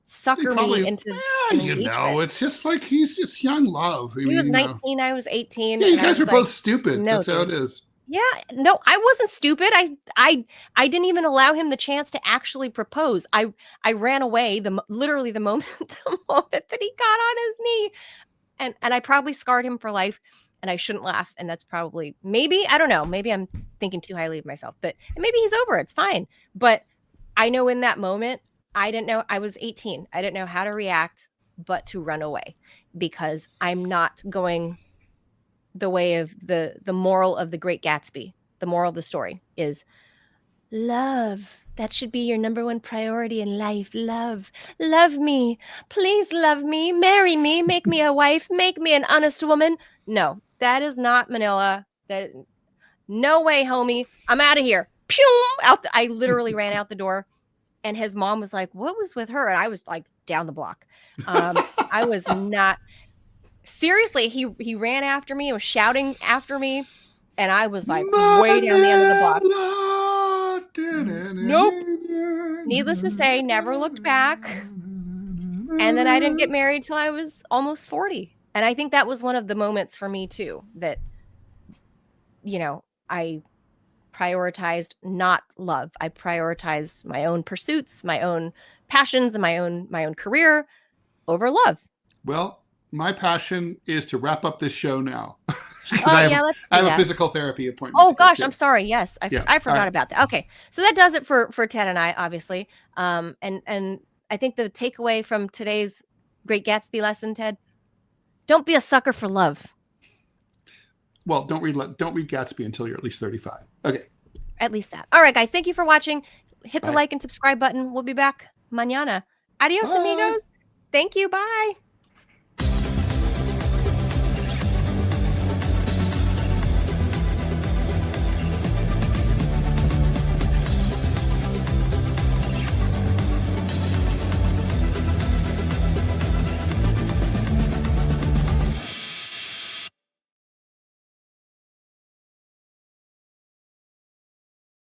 sucker me into an engagement. It's just like it's young love. He was 19, I was 18. Yeah, you guys are both stupid. No, that's how it is. Yeah, no, I wasn't stupid. I didn't even allow him the chance to actually propose. I ran away literally the moment that he got on his knee, and I probably scarred him for life. And I shouldn't laugh. And that's probably, maybe, I don't know, maybe I'm thinking too highly of myself, but maybe he's over it. It's fine. But I know in that moment, I didn't know. I was 18. I didn't know how to react but to run away, because I'm not going the way of the moral of the Great Gatsby. The moral of the story is love. That should be your number one priority in life. Love me. Please love me. Marry me. Make me a wife. Make me an honest woman. No, that is not Manila. No way, homie. I'm out of here. Pew! I literally ran out the door, and his mom was like, "What was with her?" And I was like, down the block. I was not. Seriously, he ran after me. He was shouting after me, and I was like way down the end of the block. Nope. Needless to say, never looked back. And then I didn't get married till I was almost 40. And I think that was one of the moments for me too, that, I prioritized not love. I prioritized my own pursuits, my own passions, and my own career over love. Well, my passion is to wrap up this show now. I have a physical therapy appointment. Oh gosh, I'm sorry. Yes, I forgot about that. Okay, so that does it for Ted and I, obviously. And I think the takeaway from today's Great Gatsby lesson, Ted, don't be a sucker for love. Well, don't read Gatsby until you're at least 35. Okay. At least that. All right, guys. Thank you for watching. Hit the like and subscribe button. We'll be back mañana. Adios, amigos. Thank you. Bye.